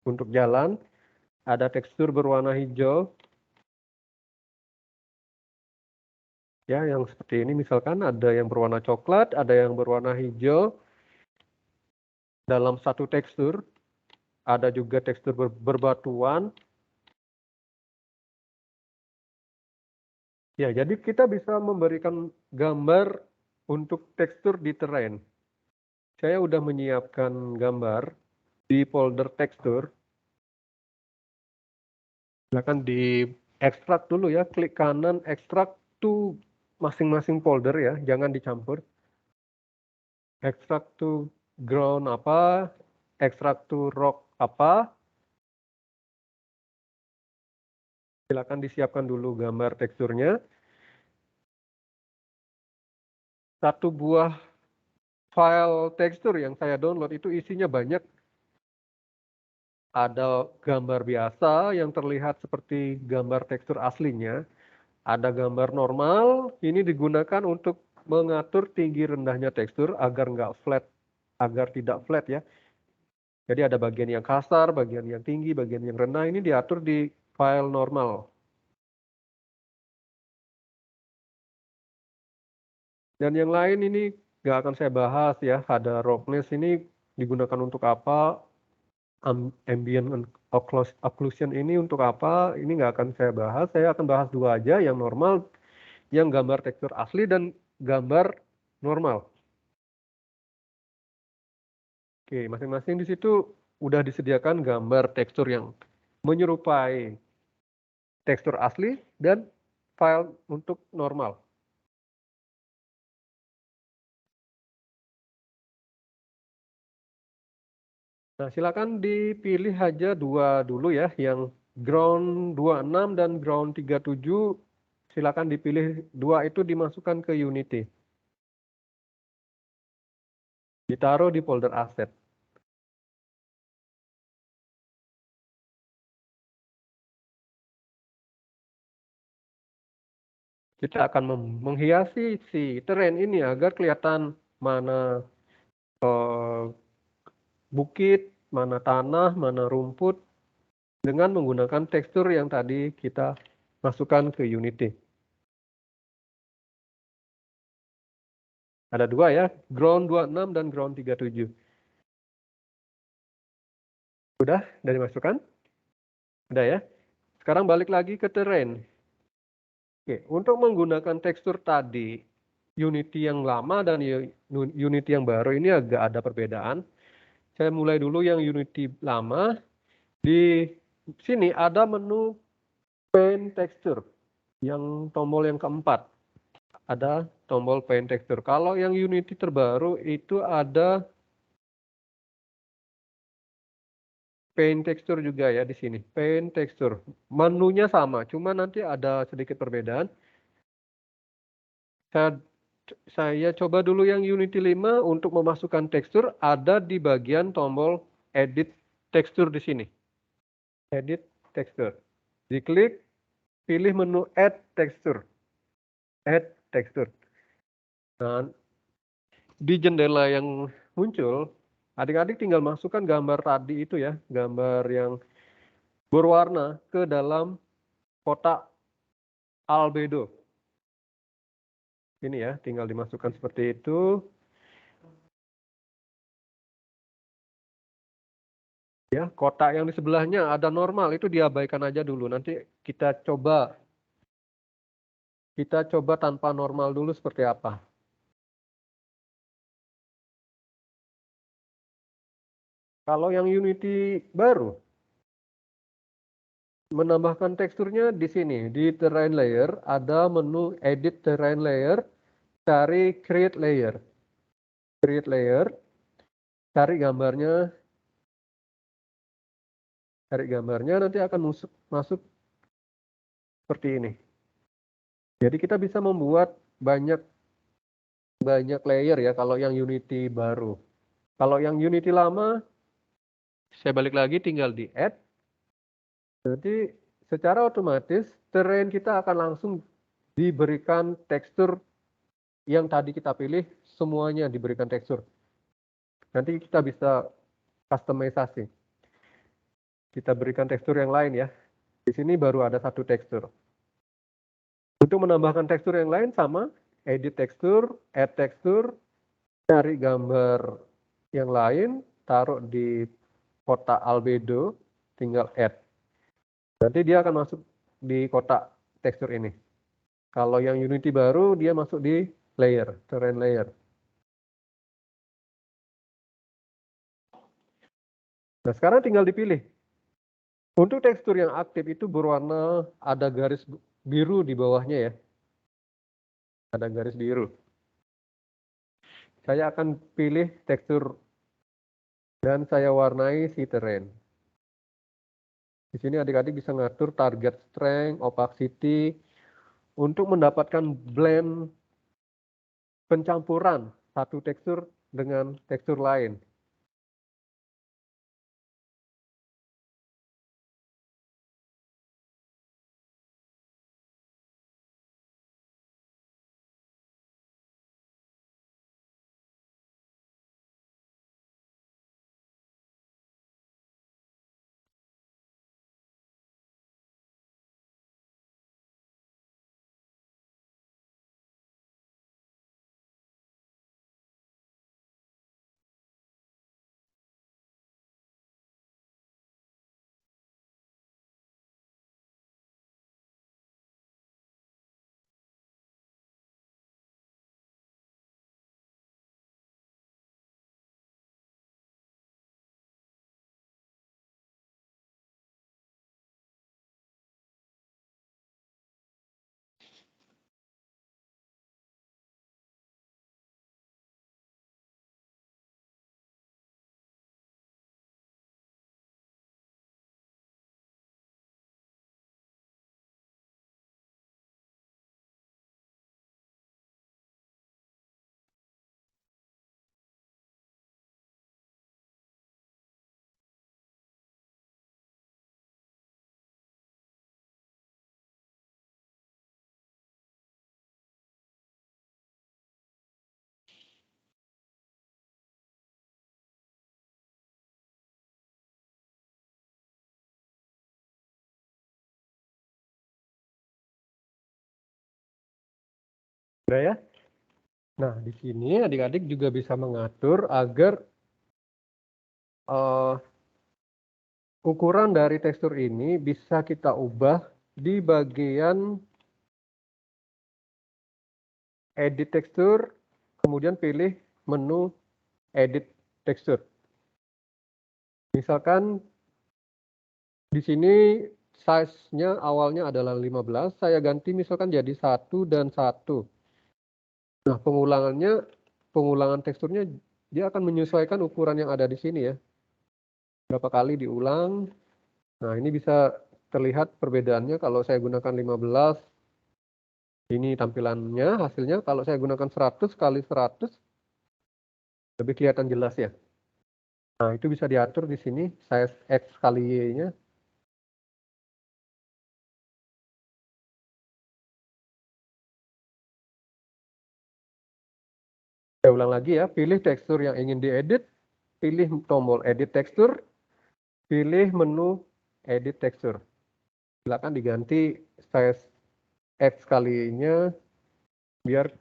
untuk jalan, ada tekstur berwarna hijau. Ya, yang seperti ini misalkan ada yang berwarna coklat, ada yang berwarna hijau dalam satu tekstur. Ada juga tekstur berbatuan. Ya, jadi kita bisa memberikan gambar untuk tekstur di terrain. Saya udah menyiapkan gambar di folder tekstur. Silakan di ekstrak dulu ya, klik kanan ekstrak to masing-masing folder ya, jangan dicampur. Ekstrak to ground apa, ekstrak to rock apa. Silakan disiapkan dulu gambar teksturnya. Satu buah file tekstur yang saya download itu isinya banyak. Ada gambar biasa yang terlihat seperti gambar tekstur aslinya. Ada gambar normal, ini digunakan untuk mengatur tinggi rendahnya tekstur agar nggak flat, agar tidak flat ya. Jadi ada bagian yang kasar, bagian yang tinggi, bagian yang rendah, ini diatur di file normal. Dan yang lain ini nggak akan saya bahas ya, ada roughness ini digunakan untuk apa, ambient occlusion ini untuk apa, ini nggak akan saya bahas. Saya akan bahas dua aja, yang normal, yang gambar tekstur asli, dan gambar normal. Oke, masing-masing di situ udah disediakan gambar tekstur yang menyerupai tekstur asli dan file untuk normal. Nah, silakan dipilih aja dua dulu ya, yang ground 26 dan ground 37. Silakan dipilih dua itu dimasukkan ke Unity. Ditaruh di folder aset. Kita akan menghiasi si terrain ini agar kelihatan mana bukit, mana tanah, mana rumput, dengan menggunakan tekstur yang tadi kita masukkan ke Unity. Ada dua ya, ground 26 dan ground 37. Udah dari masukan? Udah ya. Sekarang balik lagi ke terrain. Oke, untuk menggunakan tekstur tadi, Unity yang lama dan Unity yang baru ini agak ada perbedaan. Saya mulai dulu yang Unity lama. Di sini ada menu Paint Texture, yang tombol yang keempat. Ada tombol Paint Texture. Kalau yang Unity terbaru itu ada Paint Texture juga ya di sini. Paint Texture. Menunya sama, cuma nanti ada sedikit perbedaan. Saya coba dulu yang Unity 5 untuk memasukkan tekstur, ada di bagian tombol Edit Texture di sini. Edit Texture. Diklik, pilih menu Add Texture. Add Texture. Nah, di jendela yang muncul, adik-adik tinggal masukkan gambar tadi itu ya, gambar yang berwarna ke dalam kotak albedo. Ini ya, tinggal dimasukkan seperti itu. Ya, kotak yang di sebelahnya ada normal, itu diabaikan aja dulu. Nanti kita coba tanpa normal dulu seperti apa. Kalau yang Unity baru, menambahkan teksturnya di sini, di terrain layer, ada menu edit terrain layer, cari create layer. Create layer, cari gambarnya, Cari gambarnya, nanti akan masuk seperti ini. Jadi kita bisa membuat banyak layer ya kalau yang Unity baru. Kalau yang Unity lama, saya balik lagi tinggal di add. Nanti secara otomatis terrain kita akan langsung diberikan tekstur yang tadi kita pilih, semuanya diberikan tekstur. Nanti kita bisa customisasi. Kita berikan tekstur yang lain ya. Di sini baru ada satu tekstur. Untuk menambahkan tekstur yang lain sama, edit tekstur, add tekstur, cari gambar yang lain, taruh di kotak albedo, tinggal add. Nanti dia akan masuk di kotak tekstur ini. Kalau yang Unity baru, dia masuk di layer, terrain layer. Nah, sekarang tinggal dipilih. Untuk tekstur yang aktif itu berwarna, ada garis biru di bawahnya ya. Ada garis biru. Saya akan pilih tekstur dan saya warnai si terrain. Di sini adik-adik bisa ngatur target strength, opacity, untuk mendapatkan blend pencampuran satu tekstur dengan tekstur lain. Udah ya? Nah, di sini adik-adik juga bisa mengatur agar ukuran dari tekstur ini bisa kita ubah di bagian edit tekstur, kemudian pilih menu edit tekstur. Misalkan di sini size-nya awalnya adalah 15, saya ganti misalkan jadi 1 dan 1. Nah, pengulangan teksturnya dia akan menyesuaikan ukuran yang ada di sini ya. Berapa kali diulang. Nah, ini bisa terlihat perbedaannya kalau saya gunakan 15. Ini tampilannya, hasilnya kalau saya gunakan 100 kali 100 lebih kelihatan jelas ya. Nah, itu bisa diatur di sini size X kali Y-nya. Saya ulang lagi ya, pilih tekstur yang ingin diedit, pilih tombol edit tekstur, pilih menu edit tekstur. Silakan diganti size X kalinya biar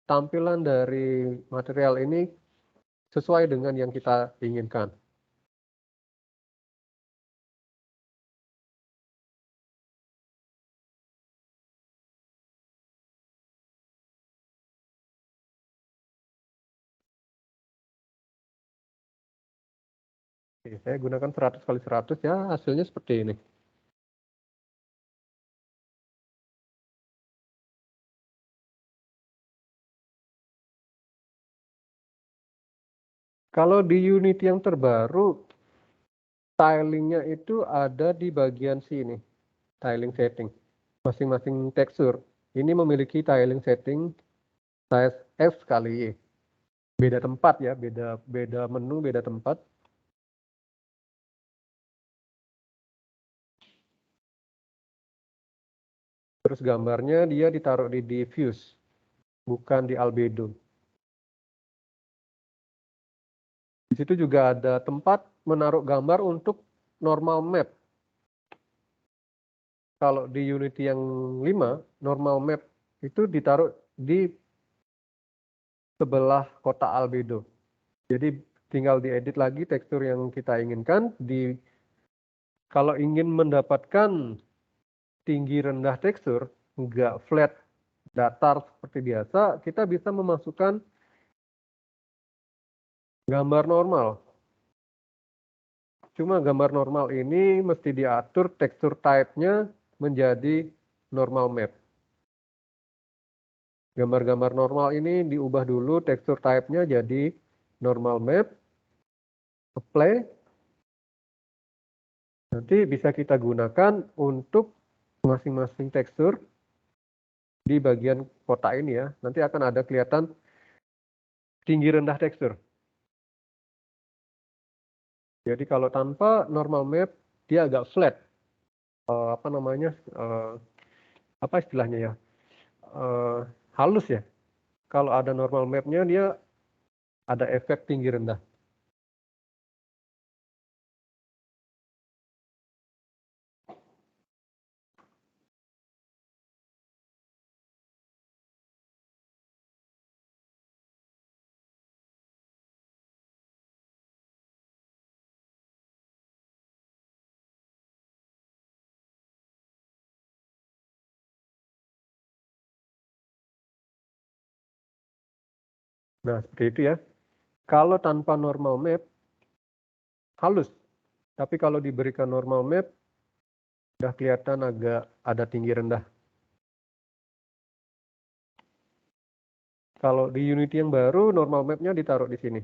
tampilan dari material ini sesuai dengan yang kita inginkan. Oke, saya gunakan 100 kali 100 ya, hasilnya seperti ini. Kalau di Unity yang terbaru, Stylingnya itu ada di bagian sini, tiling setting. Masing-masing tekstur ini memiliki tiling setting size F kali Y. Beda tempat ya, beda menu, beda tempat. Terus gambarnya dia ditaruh di diffuse, bukan di albedo. Di situ juga ada tempat menaruh gambar untuk normal map. Kalau di Unity yang 5, normal map itu ditaruh di sebelah kotak albedo. Jadi tinggal diedit lagi tekstur yang kita inginkan. Kalau ingin mendapatkan tinggi rendah tekstur, nggak flat datar seperti biasa, kita bisa memasukkan gambar normal. Cuma gambar normal ini mesti diatur tekstur type-nya menjadi normal map. Gambar-gambar normal ini diubah dulu tekstur type-nya jadi normal map. Apply. Nanti bisa kita gunakan untuk masing-masing tekstur di bagian kotak ini ya. Nanti akan ada kelihatan tinggi rendah tekstur. Jadi kalau tanpa normal map dia agak flat. Apa namanya? Apa istilahnya ya? Halus ya. Kalau ada normal mapnya dia ada efek tinggi rendah. Nah, seperti itu ya. Kalau tanpa normal map, halus. Tapi kalau diberikan normal map, udah kelihatan agak ada tinggi rendah. Kalau di Unity yang baru, normal map-nya ditaruh di sini.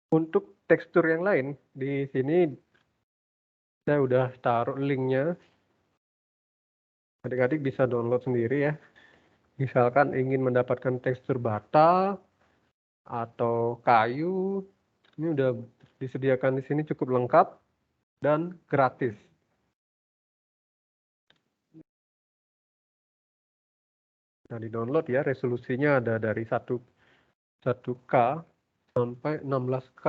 Untuk tekstur yang lain, di sini saya udah taruh linknya. Adik-adik bisa download sendiri ya. Misalkan ingin mendapatkan tekstur bata atau kayu, ini udah disediakan di sini cukup lengkap dan gratis. Nah, di-download ya, resolusinya ada dari 1K sampai 16K.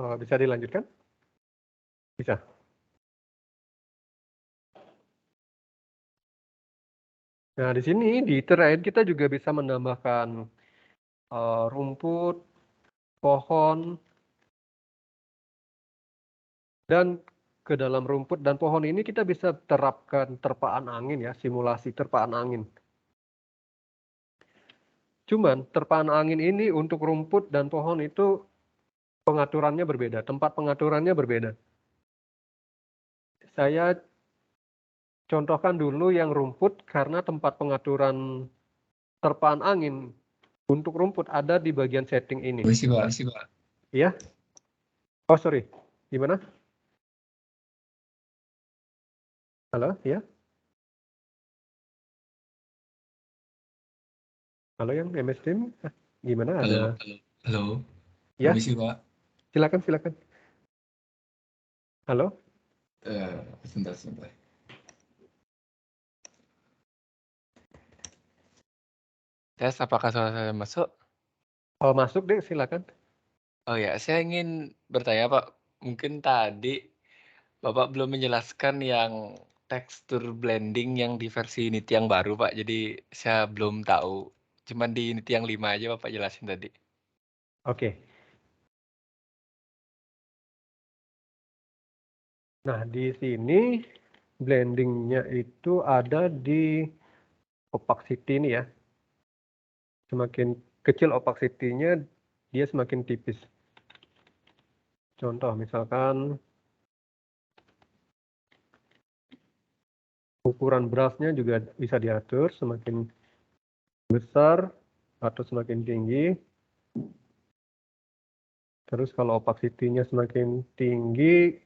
Bisa dilanjutkan? Bisa. Nah, di sini di terrain kita juga bisa menambahkan rumput, pohon, dan ke dalam rumput dan pohon ini kita bisa terapkan terpaan angin ya, simulasi terpaan angin. Cuman terpaan angin ini untuk rumput dan pohon itu pengaturannya berbeda, tempat pengaturannya berbeda. Saya contohkan dulu yang rumput karena tempat pengaturan terpaan angin untuk rumput ada di bagian setting ini. Masih, Pak. Iya? Oh, sorry. Gimana? Halo, ya? Halo yang MS Team? Gimana? Ada? Halo. Ya, Permisi, Pak. silakan. Halo? Sebentar. Tes, apakah suara saya masuk? Oh, masuk deh, silakan. Oh ya, saya ingin bertanya Pak, mungkin tadi Bapak belum menjelaskan yang tekstur blending yang di versi Unity yang baru Pak, jadi saya belum tahu. Cuman di Unity yang 5 aja Bapak jelasin tadi. Oke. Nah, di sini blendingnya itu ada di opacity ini ya. Semakin kecil opacity-nya, dia semakin tipis. Contoh, misalkan ukuran brush-nya juga bisa diatur semakin besar atau semakin tinggi. Terus kalau opacity-nya semakin tinggi,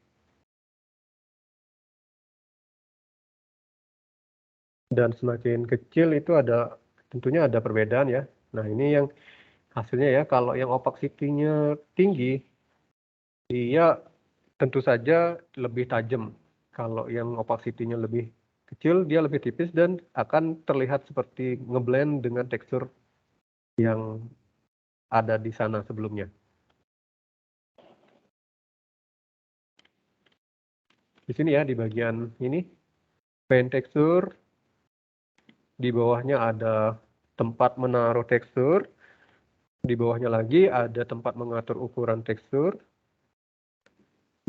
dan semakin kecil itu tentunya ada perbedaan ya. Nah, ini yang hasilnya ya, kalau yang opacity-nya tinggi, dia tentu saja lebih tajam. Kalau yang opacity-nya lebih kecil, dia lebih tipis dan akan terlihat seperti ngeblend dengan tekstur yang ada di sana sebelumnya. Di sini ya, di bagian ini, paint texture, di bawahnya ada tempat menaruh tekstur, di bawahnya lagi ada tempat mengatur ukuran tekstur,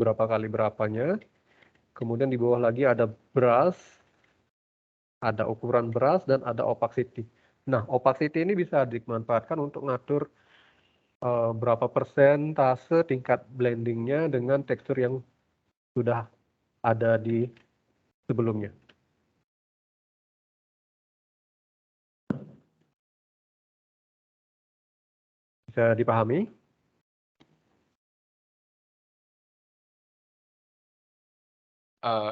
berapa kali berapanya. Kemudian di bawah lagi ada brush, ada ukuran brush, dan ada opacity. Nah, opacity ini bisa dimanfaatkan untuk ngatur berapa persentase tingkat blendingnya dengan tekstur yang sudah ada di sebelumnya. Bisa dipahami?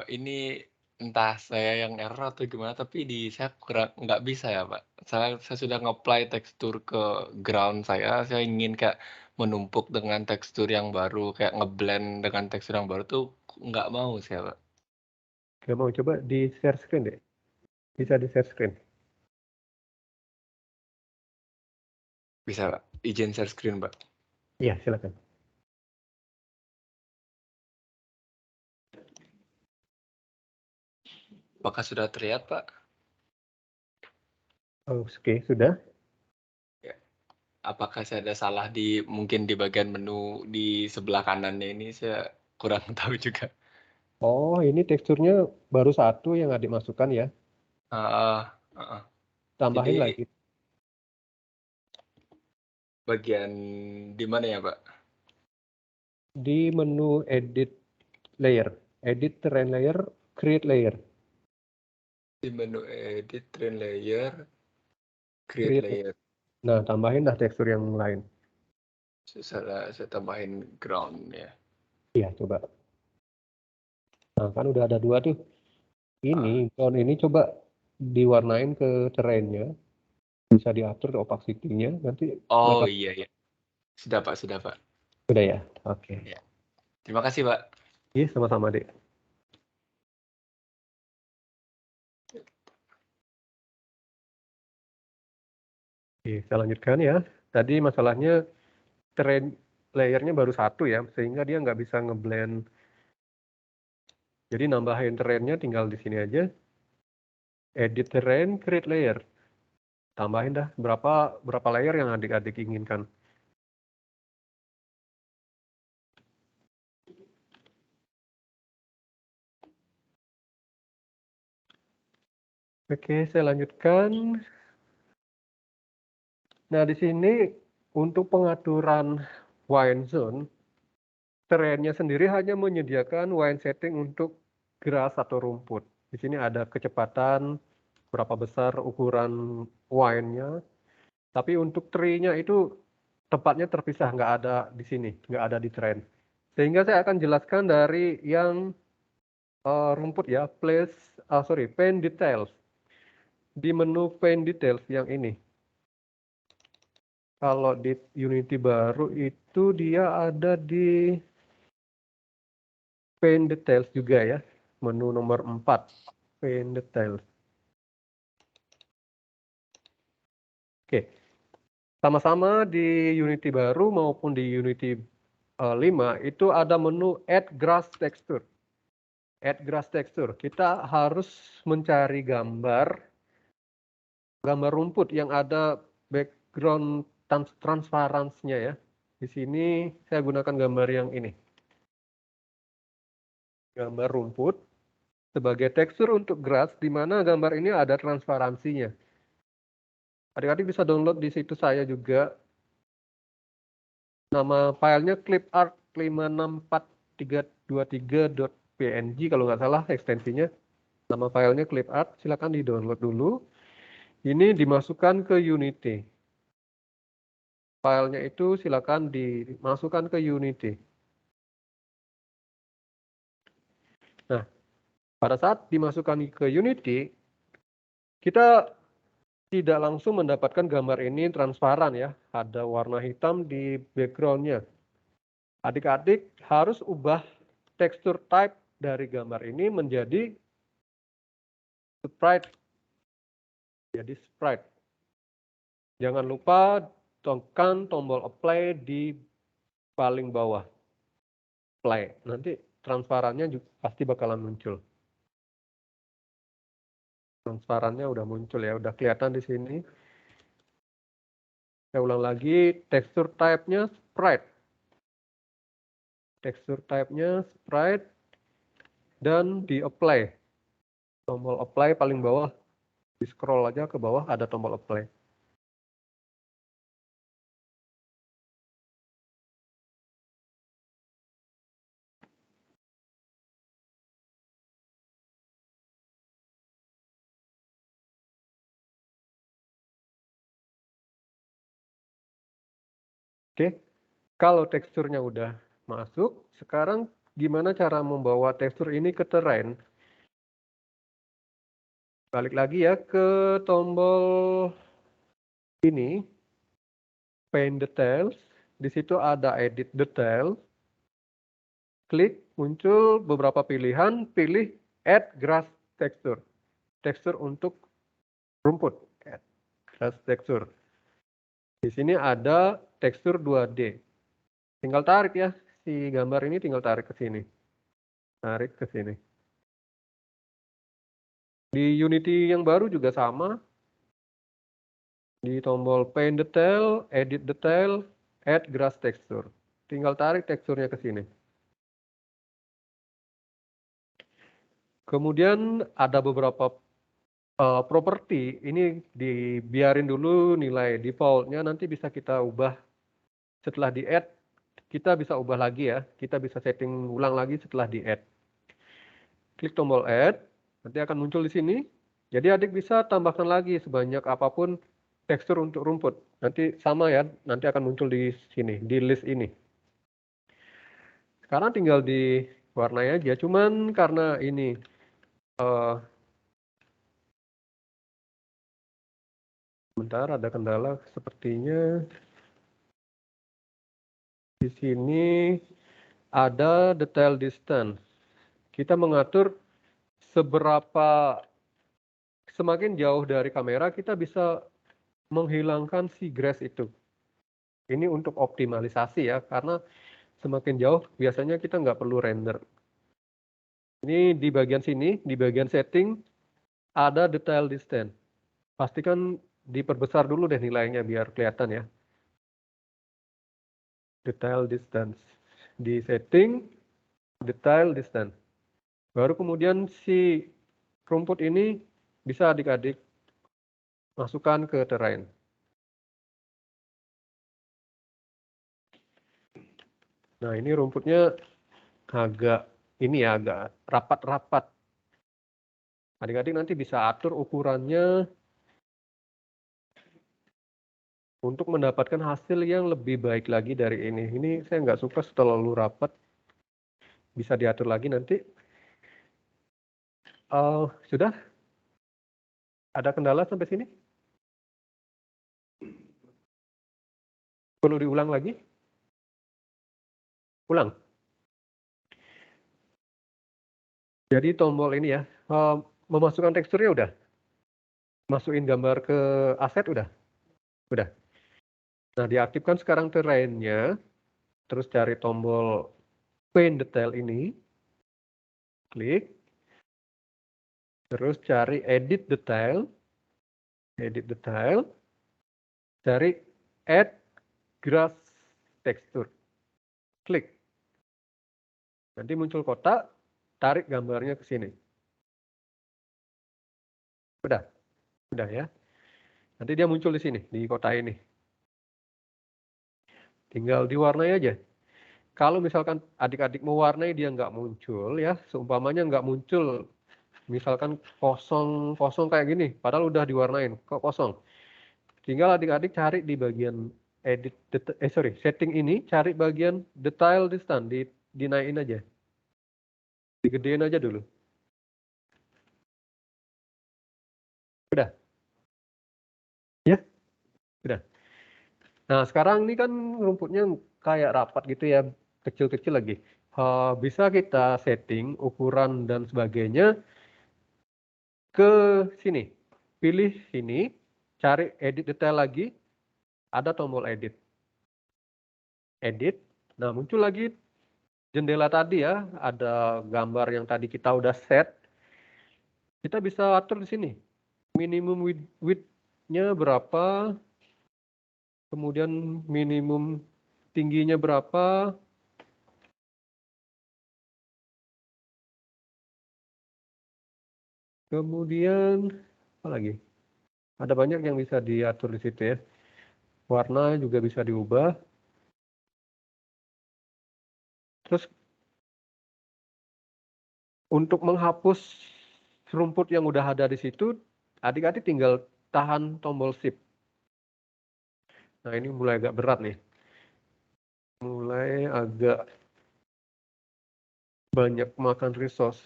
Ini entah saya yang error atau gimana, tapi di saya kurang nggak bisa ya Pak. Saya sudah nge-apply tekstur ke ground saya ingin kayak menumpuk dengan tekstur yang baru, kayak ngeblend dengan tekstur yang baru tuh nggak mau saya Pak. Oke, mau coba di share screen deh. Bisa di share screen. Bisa Pak, izin share screen Pak. Iya, silakan. Apakah sudah terlihat Pak? Oke, sudah. Ya. Apakah saya ada salah mungkin di bagian menu di sebelah kanannya ini, saya kurang tahu juga. Oh, ini teksturnya baru satu yang adik masukkan ya. Heeh, heeh. Tambahin Jadi lagi. bagian di mana ya Pak? Di menu edit layer. Edit terrain layer, create layer. Di menu edit, train layer, create Create. layer. Nah, tambahin dah tekstur yang lain. Saya tambahin ground ya. Iya, coba. Nah, kan udah ada dua tuh. Ini, ground ini coba diwarnain ke terrainnya. Bisa diatur opacity-nya. Nanti Oh bakal. iya ya. Sudah Pak, sudah Pak. Udah ya? Oke. Ya. Terima kasih Pak. Iya, sama-sama, Dek. Oke, saya lanjutkan ya. Tadi masalahnya terrain layernya baru satu ya, sehingga dia nggak bisa ngeblend. Jadi nambahin terrainnya tinggal di sini aja. Edit terrain, create layer. Tambahin dah berapa layer yang adik-adik inginkan. Oke, saya lanjutkan. Nah, di sini untuk pengaturan wine zone, terrainnya sendiri hanya menyediakan wine setting untuk grass atau rumput. Di sini ada kecepatan, berapa besar ukuran wine-nya. Tapi untuk tree-nya itu tempatnya terpisah, nggak ada di sini, nggak ada di terrain. Sehingga saya akan jelaskan dari yang rumput ya, paint details. Di menu paint details yang ini. Kalau di Unity baru itu dia ada di paint details juga ya. Menu nomor 4, paint details. Oke. Sama-sama di Unity baru maupun di Unity 5 itu ada menu add grass texture. Add grass texture. Kita harus mencari gambar rumput yang ada background transparansinya ya. Di sini saya gunakan gambar yang ini. Gambar rumput sebagai tekstur untuk grass, di mana gambar ini ada transparansinya. Adik-adik bisa download di situs saya juga. Nama filenya clipart56423.png kalau nggak salah ekstensinya. Nama filenya clipart, silakan di download dulu. Ini dimasukkan ke Unity. Filenya itu silakan dimasukkan ke Unity. Nah, pada saat dimasukkan ke Unity, kita tidak langsung mendapatkan gambar ini transparan ya. Ada warna hitam di background-nya. Adik-adik harus ubah tekstur type dari gambar ini menjadi sprite. Jadi sprite. Jangan lupa tekan tombol apply di paling bawah. Play. Nanti transparannya juga pasti bakalan muncul. Transparannya udah muncul ya, udah kelihatan di sini. Saya ulang lagi, tekstur type-nya sprite. Tekstur type-nya sprite dan di apply. Tombol apply paling bawah. Di scroll aja ke bawah ada tombol apply. Oke, kalau teksturnya udah masuk, sekarang gimana cara membawa tekstur ini ke terrain? Balik lagi ya ke tombol ini, paint details. Di situ ada edit detail. Klik, muncul beberapa pilihan, pilih add grass texture. Tekstur untuk rumput, add grass texture. Di sini ada tekstur 2D. Tinggal tarik ya, si gambar ini tinggal tarik ke sini. Tarik ke sini. Di Unity yang baru juga sama. Di tombol paint detail, edit detail, add grass texture. Tinggal tarik teksturnya ke sini. Kemudian ada beberapa properti, ini dibiarin dulu nilai defaultnya, nanti bisa kita ubah setelah di add, kita bisa ubah lagi ya, kita bisa setting ulang lagi setelah di add. Klik tombol add, nanti akan muncul di sini. Jadi adik bisa tambahkan lagi sebanyak apapun tekstur untuk rumput. Nanti sama ya, nanti akan muncul di sini, di list ini. Sekarang tinggal di warnai aja, cuman karena ini sebentar ada kendala sepertinya. Di sini ada detail distance. Kita mengatur semakin jauh dari kamera kita bisa menghilangkan si grass itu. Ini untuk optimalisasi ya, karena semakin jauh biasanya kita nggak perlu render. Ini di bagian sini, di bagian setting, ada detail distance. Pastikan diperbesar dulu deh nilainya biar kelihatan ya. Detail distance. Di setting, detail distance. Baru kemudian si rumput ini bisa adik-adik masukkan ke terrain. Nah, ini rumputnya agak rapat-rapat. Adik-adik nanti bisa atur ukurannya untuk mendapatkan hasil yang lebih baik lagi dari ini. Ini saya nggak suka terlalu rapat. Bisa diatur lagi nanti. Sudah? Ada kendala sampai sini? Perlu diulang lagi? Ulang. Jadi tombol ini ya, memasukkan teksturnya udah? Masukin gambar ke aset udah? Udah. Nah, diaktifkan sekarang terrainnya, terus cari tombol paint detail ini, klik, terus cari edit detail, cari add grass texture, klik. Nanti muncul kotak, tarik gambarnya ke sini. Udah ya. Nanti dia muncul di sini, di kotak ini. Tinggal diwarnai aja. Kalau misalkan adik-adik mewarnai dia nggak muncul ya, seumpamanya nggak muncul, misalkan kosong kayak gini, padahal udah diwarnain, kok kosong. Tinggal adik-adik cari di bagian setting ini, cari bagian detail distance, dinaikin aja. Digedein aja dulu. Udah? Ya? Udah. Nah, sekarang ini kan rumputnya kayak rapat gitu ya, kecil-kecil lagi. Bisa kita setting ukuran dan sebagainya ke sini. Pilih sini, cari edit detail lagi, ada tombol edit. Edit, nah muncul lagi jendela tadi ya, ada gambar yang tadi kita udah set. Kita bisa atur di sini. Minimum width-nya berapa, kemudian minimum tingginya berapa, kemudian apa lagi? Ada banyak yang bisa diatur di situ ya. Warna juga bisa diubah. Terus untuk menghapus rumput yang udah ada di situ, adik-adik tinggal tahan tombol shift. Nah, ini mulai agak berat nih. Mulai agak banyak makan resource.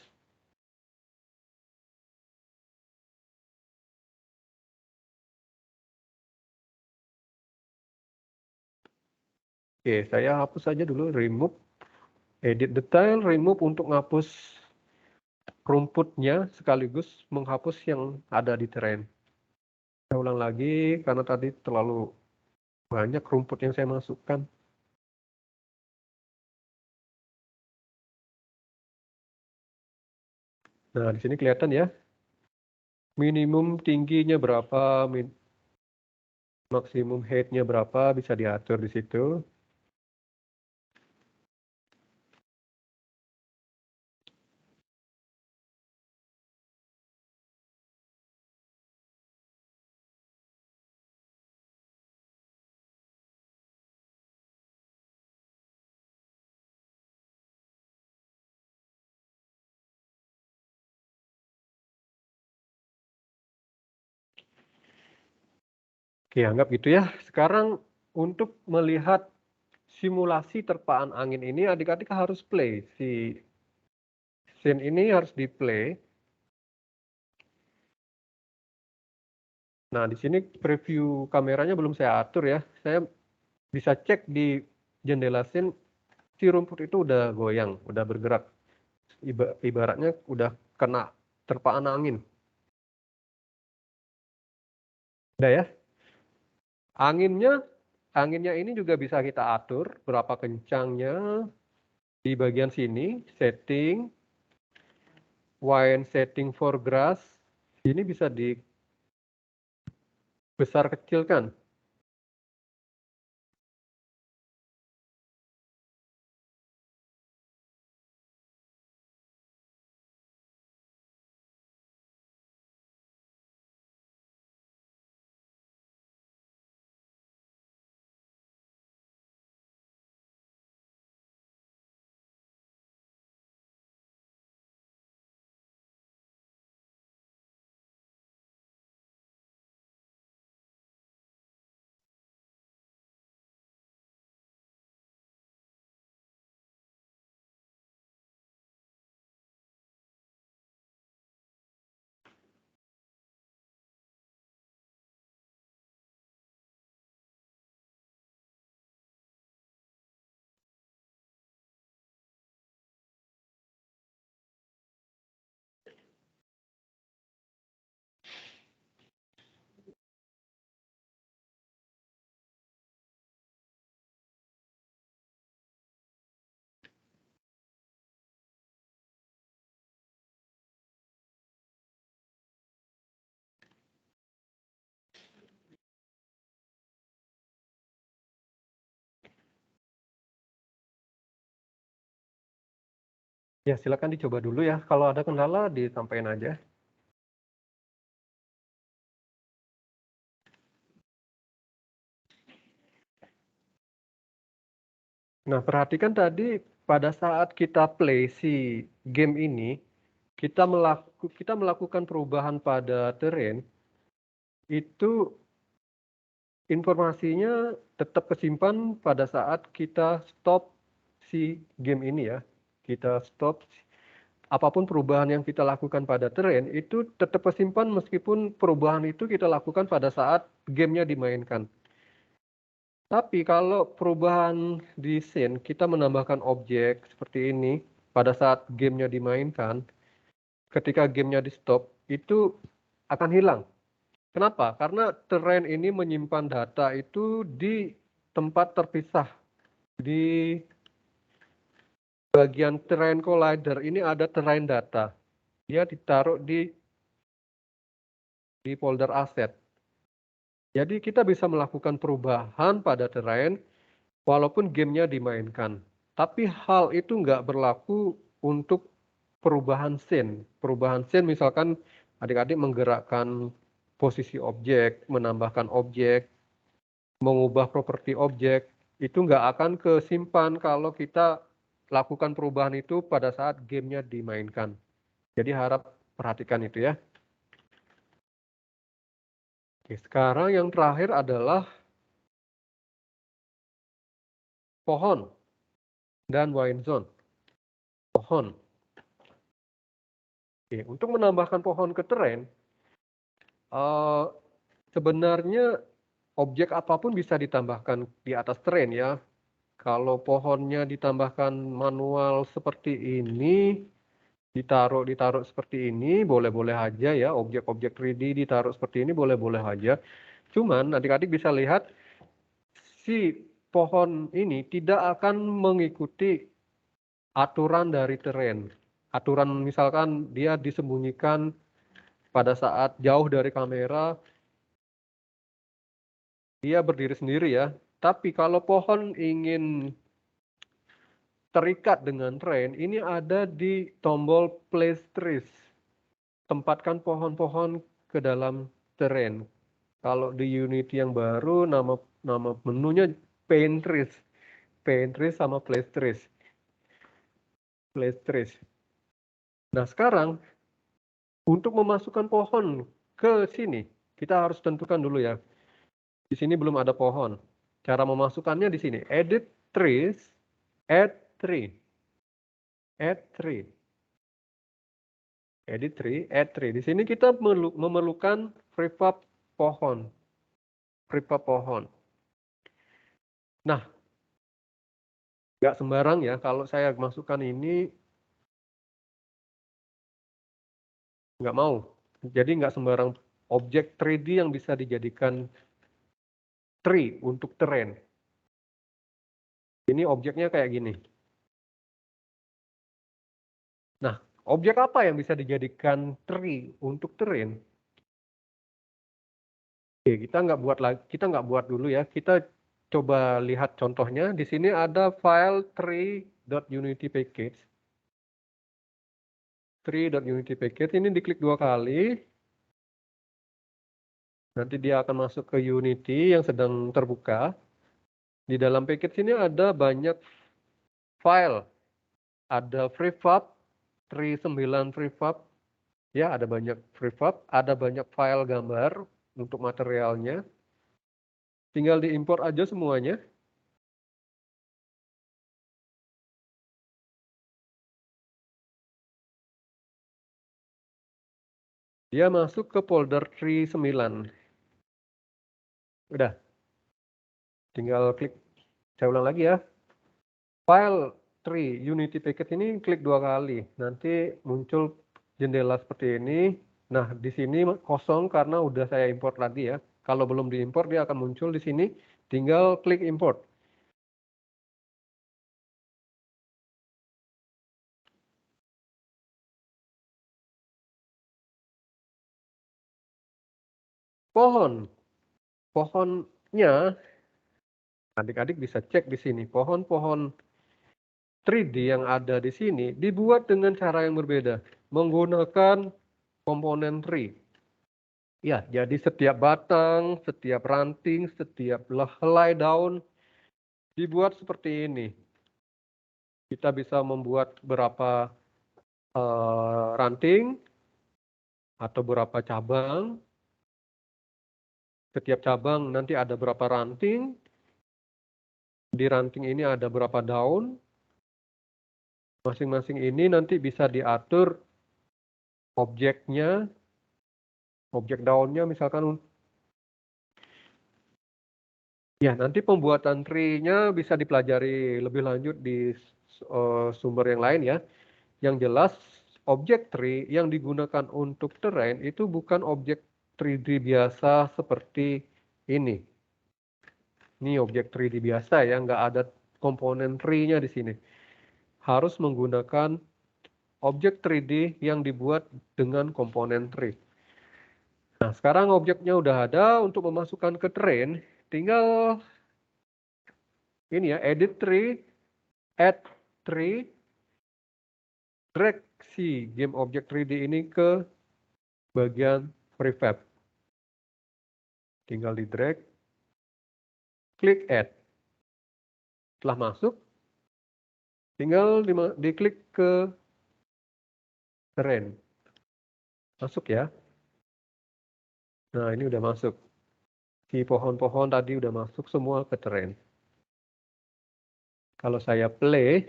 Oke, saya hapus saja dulu, remove, edit detail, remove untuk menghapus rumputnya sekaligus menghapus yang ada di terrain. Saya ulang lagi karena tadi terlalu banyak rumput yang saya masukkan. Nah, di sini kelihatan ya. Minimum tingginya berapa, maksimum height-nya berapa, bisa diatur di situ. Oke, anggap gitu ya. Sekarang untuk melihat simulasi terpaan angin ini, adik-adik harus play. Si scene ini harus di play. Nah, di sini preview kameranya belum saya atur ya. Saya bisa cek di jendela scene, si rumput itu udah goyang, udah bergerak. Ibaratnya udah kena terpaan angin. Udah ya? Anginnya anginnya ini juga bisa kita atur berapa kencangnya di bagian sini, setting, wind setting for grass. Ini bisa dibesar kecilkan. Ya, silakan dicoba dulu ya. Kalau ada kendala, disampaikan aja. Nah, perhatikan tadi pada saat kita play si game ini, kita melakukan perubahan pada terrain, itu informasinya tetap kesimpan pada saat kita stop si game ini ya. Kita stop apapun perubahan yang kita lakukan pada terrain itu tetap kesimpan meskipun perubahan itu kita lakukan pada saat gamenya dimainkan. Tapi kalau perubahan di scene kita menambahkan objek seperti ini pada saat gamenya dimainkan, ketika gamenya di stop itu akan hilang. Kenapa? Karena terrain ini menyimpan data itu di tempat terpisah. Di bagian terrain collider ini ada terrain data. Dia ditaruh di folder aset. Jadi kita bisa melakukan perubahan pada terrain walaupun gamenya dimainkan. Tapi hal itu nggak berlaku untuk perubahan scene. Perubahan scene misalkan adik-adik menggerakkan posisi objek, menambahkan objek, mengubah properti objek, itu nggak akan kesimpan kalau kita lakukan perubahan itu pada saat gamenya dimainkan. Jadi harap perhatikan itu ya. Oke, sekarang yang terakhir adalah pohon dan wind zone. Pohon. Oke, untuk menambahkan pohon ke terrain, sebenarnya objek apapun bisa ditambahkan di atas terrain ya. Kalau pohonnya ditambahkan manual seperti ini, ditaruh seperti ini, boleh-boleh aja ya. Objek-objek 3D ditaruh seperti ini, boleh-boleh aja. Cuman adik-adik bisa lihat, si pohon ini tidak akan mengikuti aturan dari terrain. Aturan misalkan dia disembunyikan pada saat jauh dari kamera, dia berdiri sendiri ya. Tapi kalau pohon ingin terikat dengan terrain, ini ada di tombol place trees. Tempatkan pohon-pohon ke dalam terrain. Kalau di Unity yang baru, nama menunya paint trees. Paint trees sama place trees. Place trees. Nah, sekarang untuk memasukkan pohon ke sini, kita harus tentukan dulu ya. Di sini belum ada pohon. Cara memasukkannya di sini. Edit trees, add tree. Add tree. Edit tree, add tree. Di sini kita memerlukan prefab pohon. Prefab pohon. Nah, nggak sembarang ya. Kalau saya masukkan ini, nggak mau. Jadi nggak sembarang objek 3D yang bisa dijadikan tree untuk terrain. Ini objeknya kayak gini. Nah, objek apa yang bisa dijadikan tree untuk terrain? Oke, kita nggak buat dulu ya. Kita coba lihat contohnya. Di sini ada file tree.unitypackage. Tree.unitypackage ini diklik 2 kali. Nanti dia akan masuk ke Unity yang sedang terbuka. Di dalam package ini ada banyak file. Ada prefab, tree9 prefab. Ya, ada banyak prefab, ada banyak file gambar untuk materialnya. Tinggal diimpor aja semuanya. Dia masuk ke folder tree9. Udah. Tinggal klik. Saya ulang lagi ya. File tree Unity package ini klik 2 kali. Nanti muncul jendela seperti ini. Nah, di sini kosong karena udah saya import lagi ya. Kalau belum diimport dia akan muncul di sini. Tinggal klik import. Pohonnya, adik-adik bisa cek di sini. Pohon-pohon 3D yang ada di sini dibuat dengan cara yang berbeda. Menggunakan komponen tree. Ya, jadi setiap batang, setiap ranting, setiap helai daun dibuat seperti ini. Kita bisa membuat berapa ranting atau berapa cabang. Setiap cabang nanti ada berapa ranting. Di ranting ini ada berapa daun. Masing-masing ini nanti bisa diatur objeknya, objek daunnya misalkan. Ya, nanti pembuatan tree-nya bisa dipelajari lebih lanjut di sumber yang lain ya. Yang jelas, objek tree yang digunakan untuk terrain itu bukan objek 3D biasa seperti ini. Ini objek 3D biasa ya, nggak ada komponen tree-nya di sini. Harus menggunakan objek 3D yang dibuat dengan komponen tree. Nah, sekarang objeknya udah ada. Untuk memasukkan ke terrain, tinggal ini ya, edit tree, add tree, drag si game object 3D ini ke bagian prefab. Tinggal di drag, klik add. Setelah masuk, tinggal diklik ke terrain. Masuk ya. Nah, ini udah masuk. Si pohon-pohon tadi udah masuk semua ke terrain. Kalau saya play,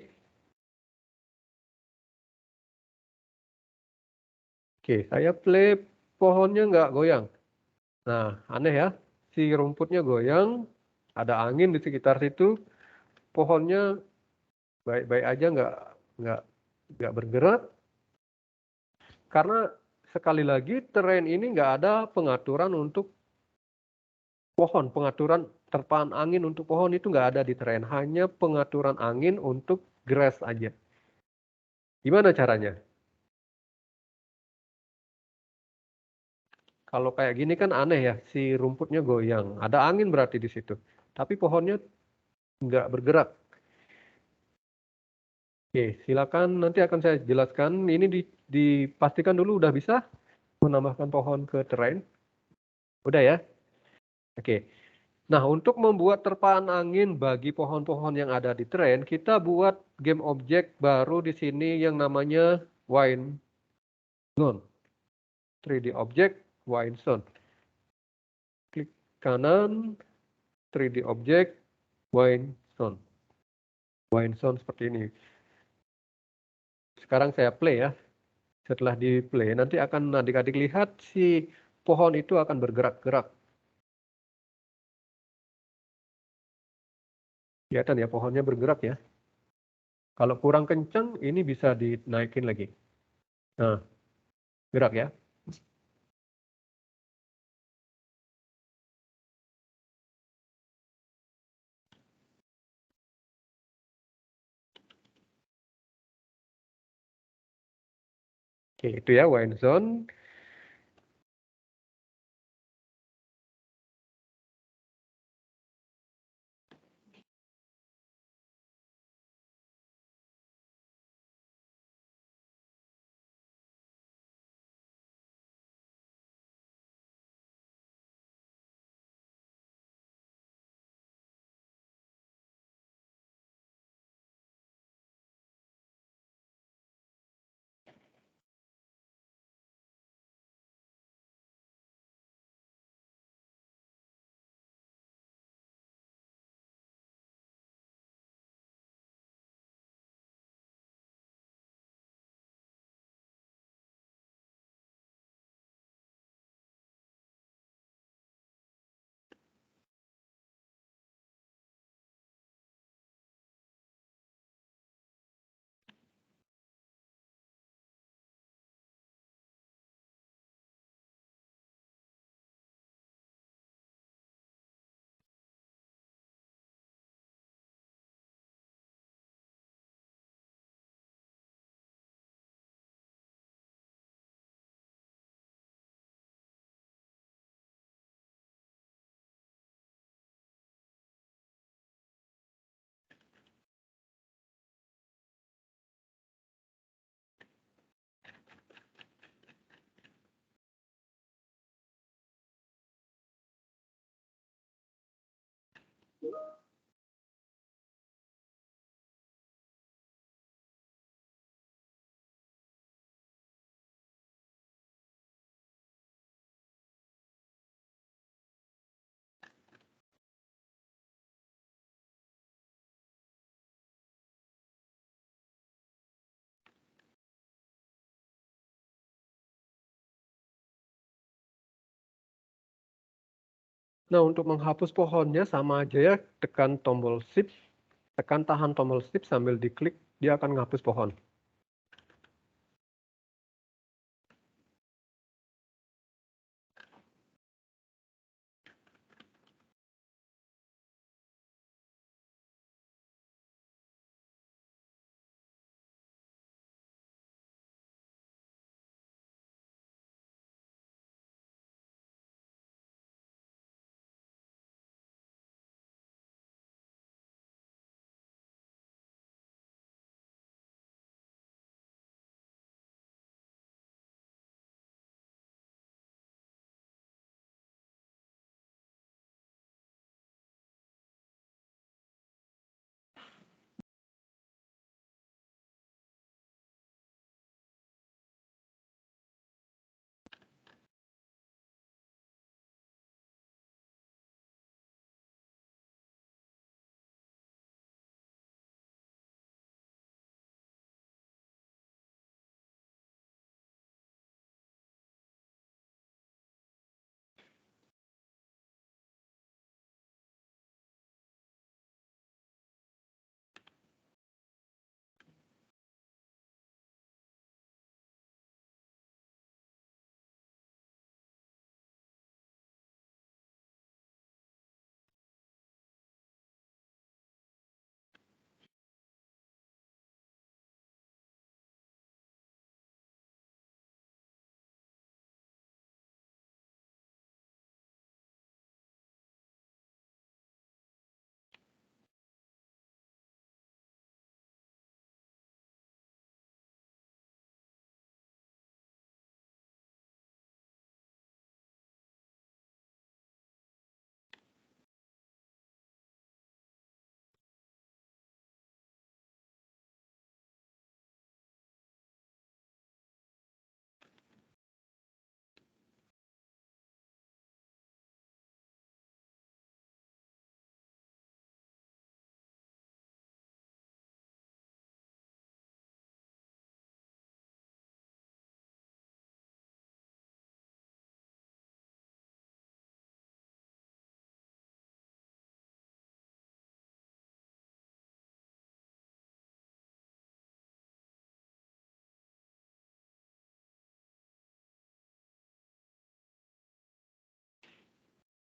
oke, saya play, pohonnya nggak goyang. Nah, aneh ya, si rumputnya goyang, ada angin di sekitar situ, pohonnya baik-baik aja, nggak bergerak. Karena sekali lagi terrain ini nggak ada pengaturan untuk pohon, pengaturan terpaan angin untuk pohon itu nggak ada di terrain, hanya pengaturan angin untuk grass aja. Gimana caranya? Kalau kayak gini kan aneh ya, si rumputnya goyang. Ada angin berarti di situ. Tapi pohonnya nggak bergerak. Oke, silakan nanti akan saya jelaskan. Ini dipastikan dulu udah bisa menambahkan pohon ke terrain. Udah ya? Oke. Nah, untuk membuat terpaan angin bagi pohon-pohon yang ada di terrain, kita buat game objek baru di sini yang namanya Wind Zone. 3D object, Wind Zone. Klik kanan, 3D object, Wind Zone. Wind Zone seperti ini. Sekarang saya play ya. Setelah di play, nanti akan adik-adik lihat si pohon itu akan bergerak-gerak. Kelihatan ya, pohonnya bergerak ya. Kalau kurang kencang, ini bisa dinaikin lagi. Nah, gerak ya. Oke, itu ya white zone. Nah, untuk menghapus pohonnya sama aja ya, tekan tombol shift, tekan tahan tombol shift sambil diklik, dia akan menghapus pohon.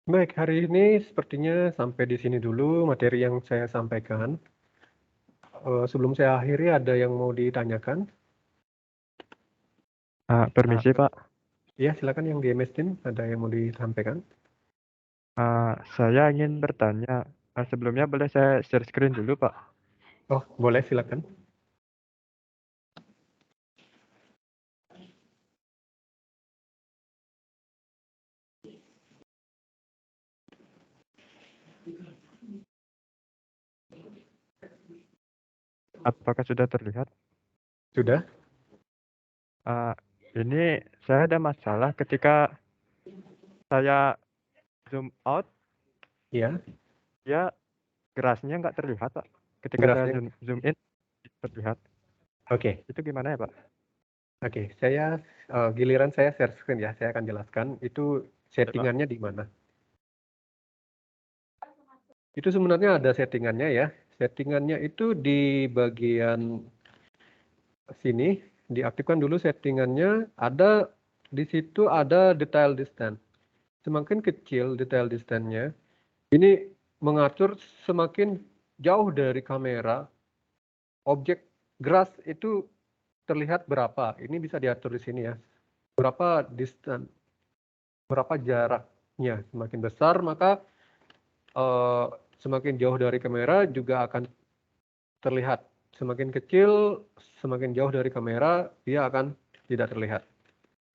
Baik, hari ini sepertinya sampai di sini dulu materi yang saya sampaikan. Sebelum saya akhiri, ada yang mau ditanyakan? Permisi Pak, Ya, silakan yang di MS Team ada yang mau disampaikan. saya ingin bertanya. Sebelumnya boleh saya share screen dulu Pak? Oh, boleh silakan. Apakah sudah terlihat? Sudah? Ini saya ada masalah ketika saya zoom out, Ya, ya gerasnya nggak terlihat Pak. Ketika saya gerasnya. zoom in, terlihat. Oke, Itu gimana ya Pak? saya giliran saya share screen ya, saya akan jelaskan itu settingannya di mana. Itu sebenarnya ada settingannya ya. Settingannya itu di bagian sini, diaktifkan dulu settingannya, ada di situ ada detail distance. Semakin kecil detail distance-nya, ini mengatur semakin jauh dari kamera, objek geras itu terlihat berapa. Ini bisa diatur di sini ya. Berapa distance, berapa jaraknya. Semakin besar maka semakin jauh dari kamera juga akan terlihat. Semakin kecil, semakin jauh dari kamera, dia akan tidak terlihat.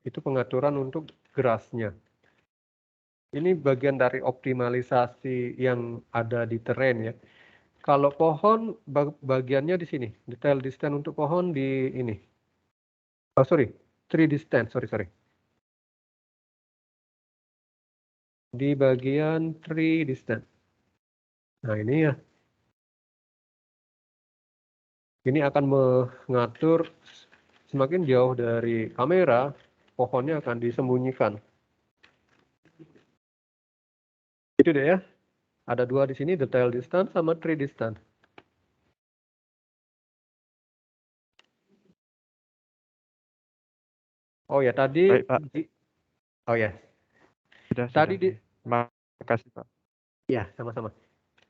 Itu pengaturan untuk gerasnya. Ini bagian dari optimalisasi yang ada di terrain ya. Kalau pohon bagiannya di sini, detail distance untuk pohon di ini. Oh sorry, tree distance, sorry. Di bagian tree distance. Nah ini ya. Ini akan mengatur semakin jauh dari kamera, pohonnya akan disembunyikan. Itu deh ya. Ada dua di sini, detail distance sama tree distance. Oh ya, tadi Baik Pak, oh ya. sudah. Tadi di Makasih Pak. ya, sama-sama.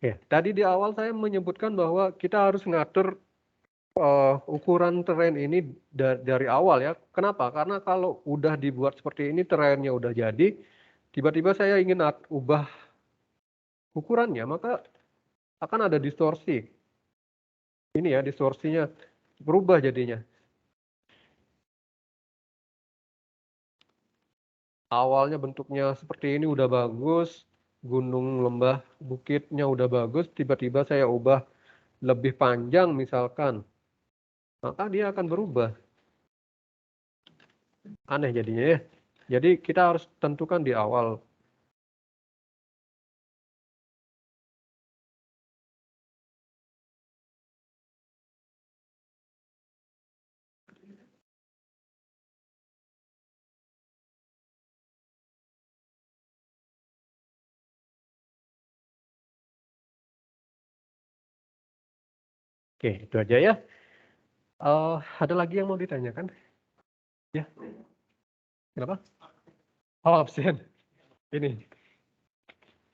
Ya, tadi di awal saya menyebutkan bahwa kita harus mengatur ukuran terrain ini dari awal ya. Kenapa? Karena kalau udah dibuat seperti ini, terrainnya udah jadi, tiba-tiba saya ingin ubah ukurannya, maka akan ada distorsi. Ini ya, distorsinya berubah jadinya. Awalnya bentuknya seperti ini udah bagus, gunung, lembah, bukitnya udah bagus, tiba-tiba saya ubah lebih panjang misalkan, maka dia akan berubah. Aneh jadinya ya. Jadi kita harus tentukan di awal. Oke, itu aja ya. Ada lagi yang mau ditanyakan? Ya. Kenapa? Oh, absen. Ini.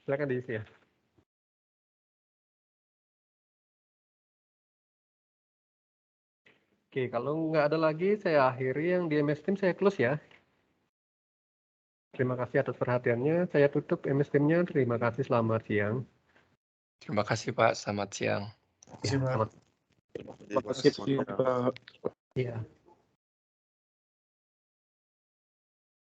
Silakan diisi ya. Oke, kalau nggak ada lagi, saya akhiri yang di MS Team, saya close ya. Terima kasih atas perhatiannya. Saya tutup MS Team-nya. Terima kasih, selamat siang. Terima kasih Pak, selamat siang. Ya, selamat. Terima kasih Pak. Iya.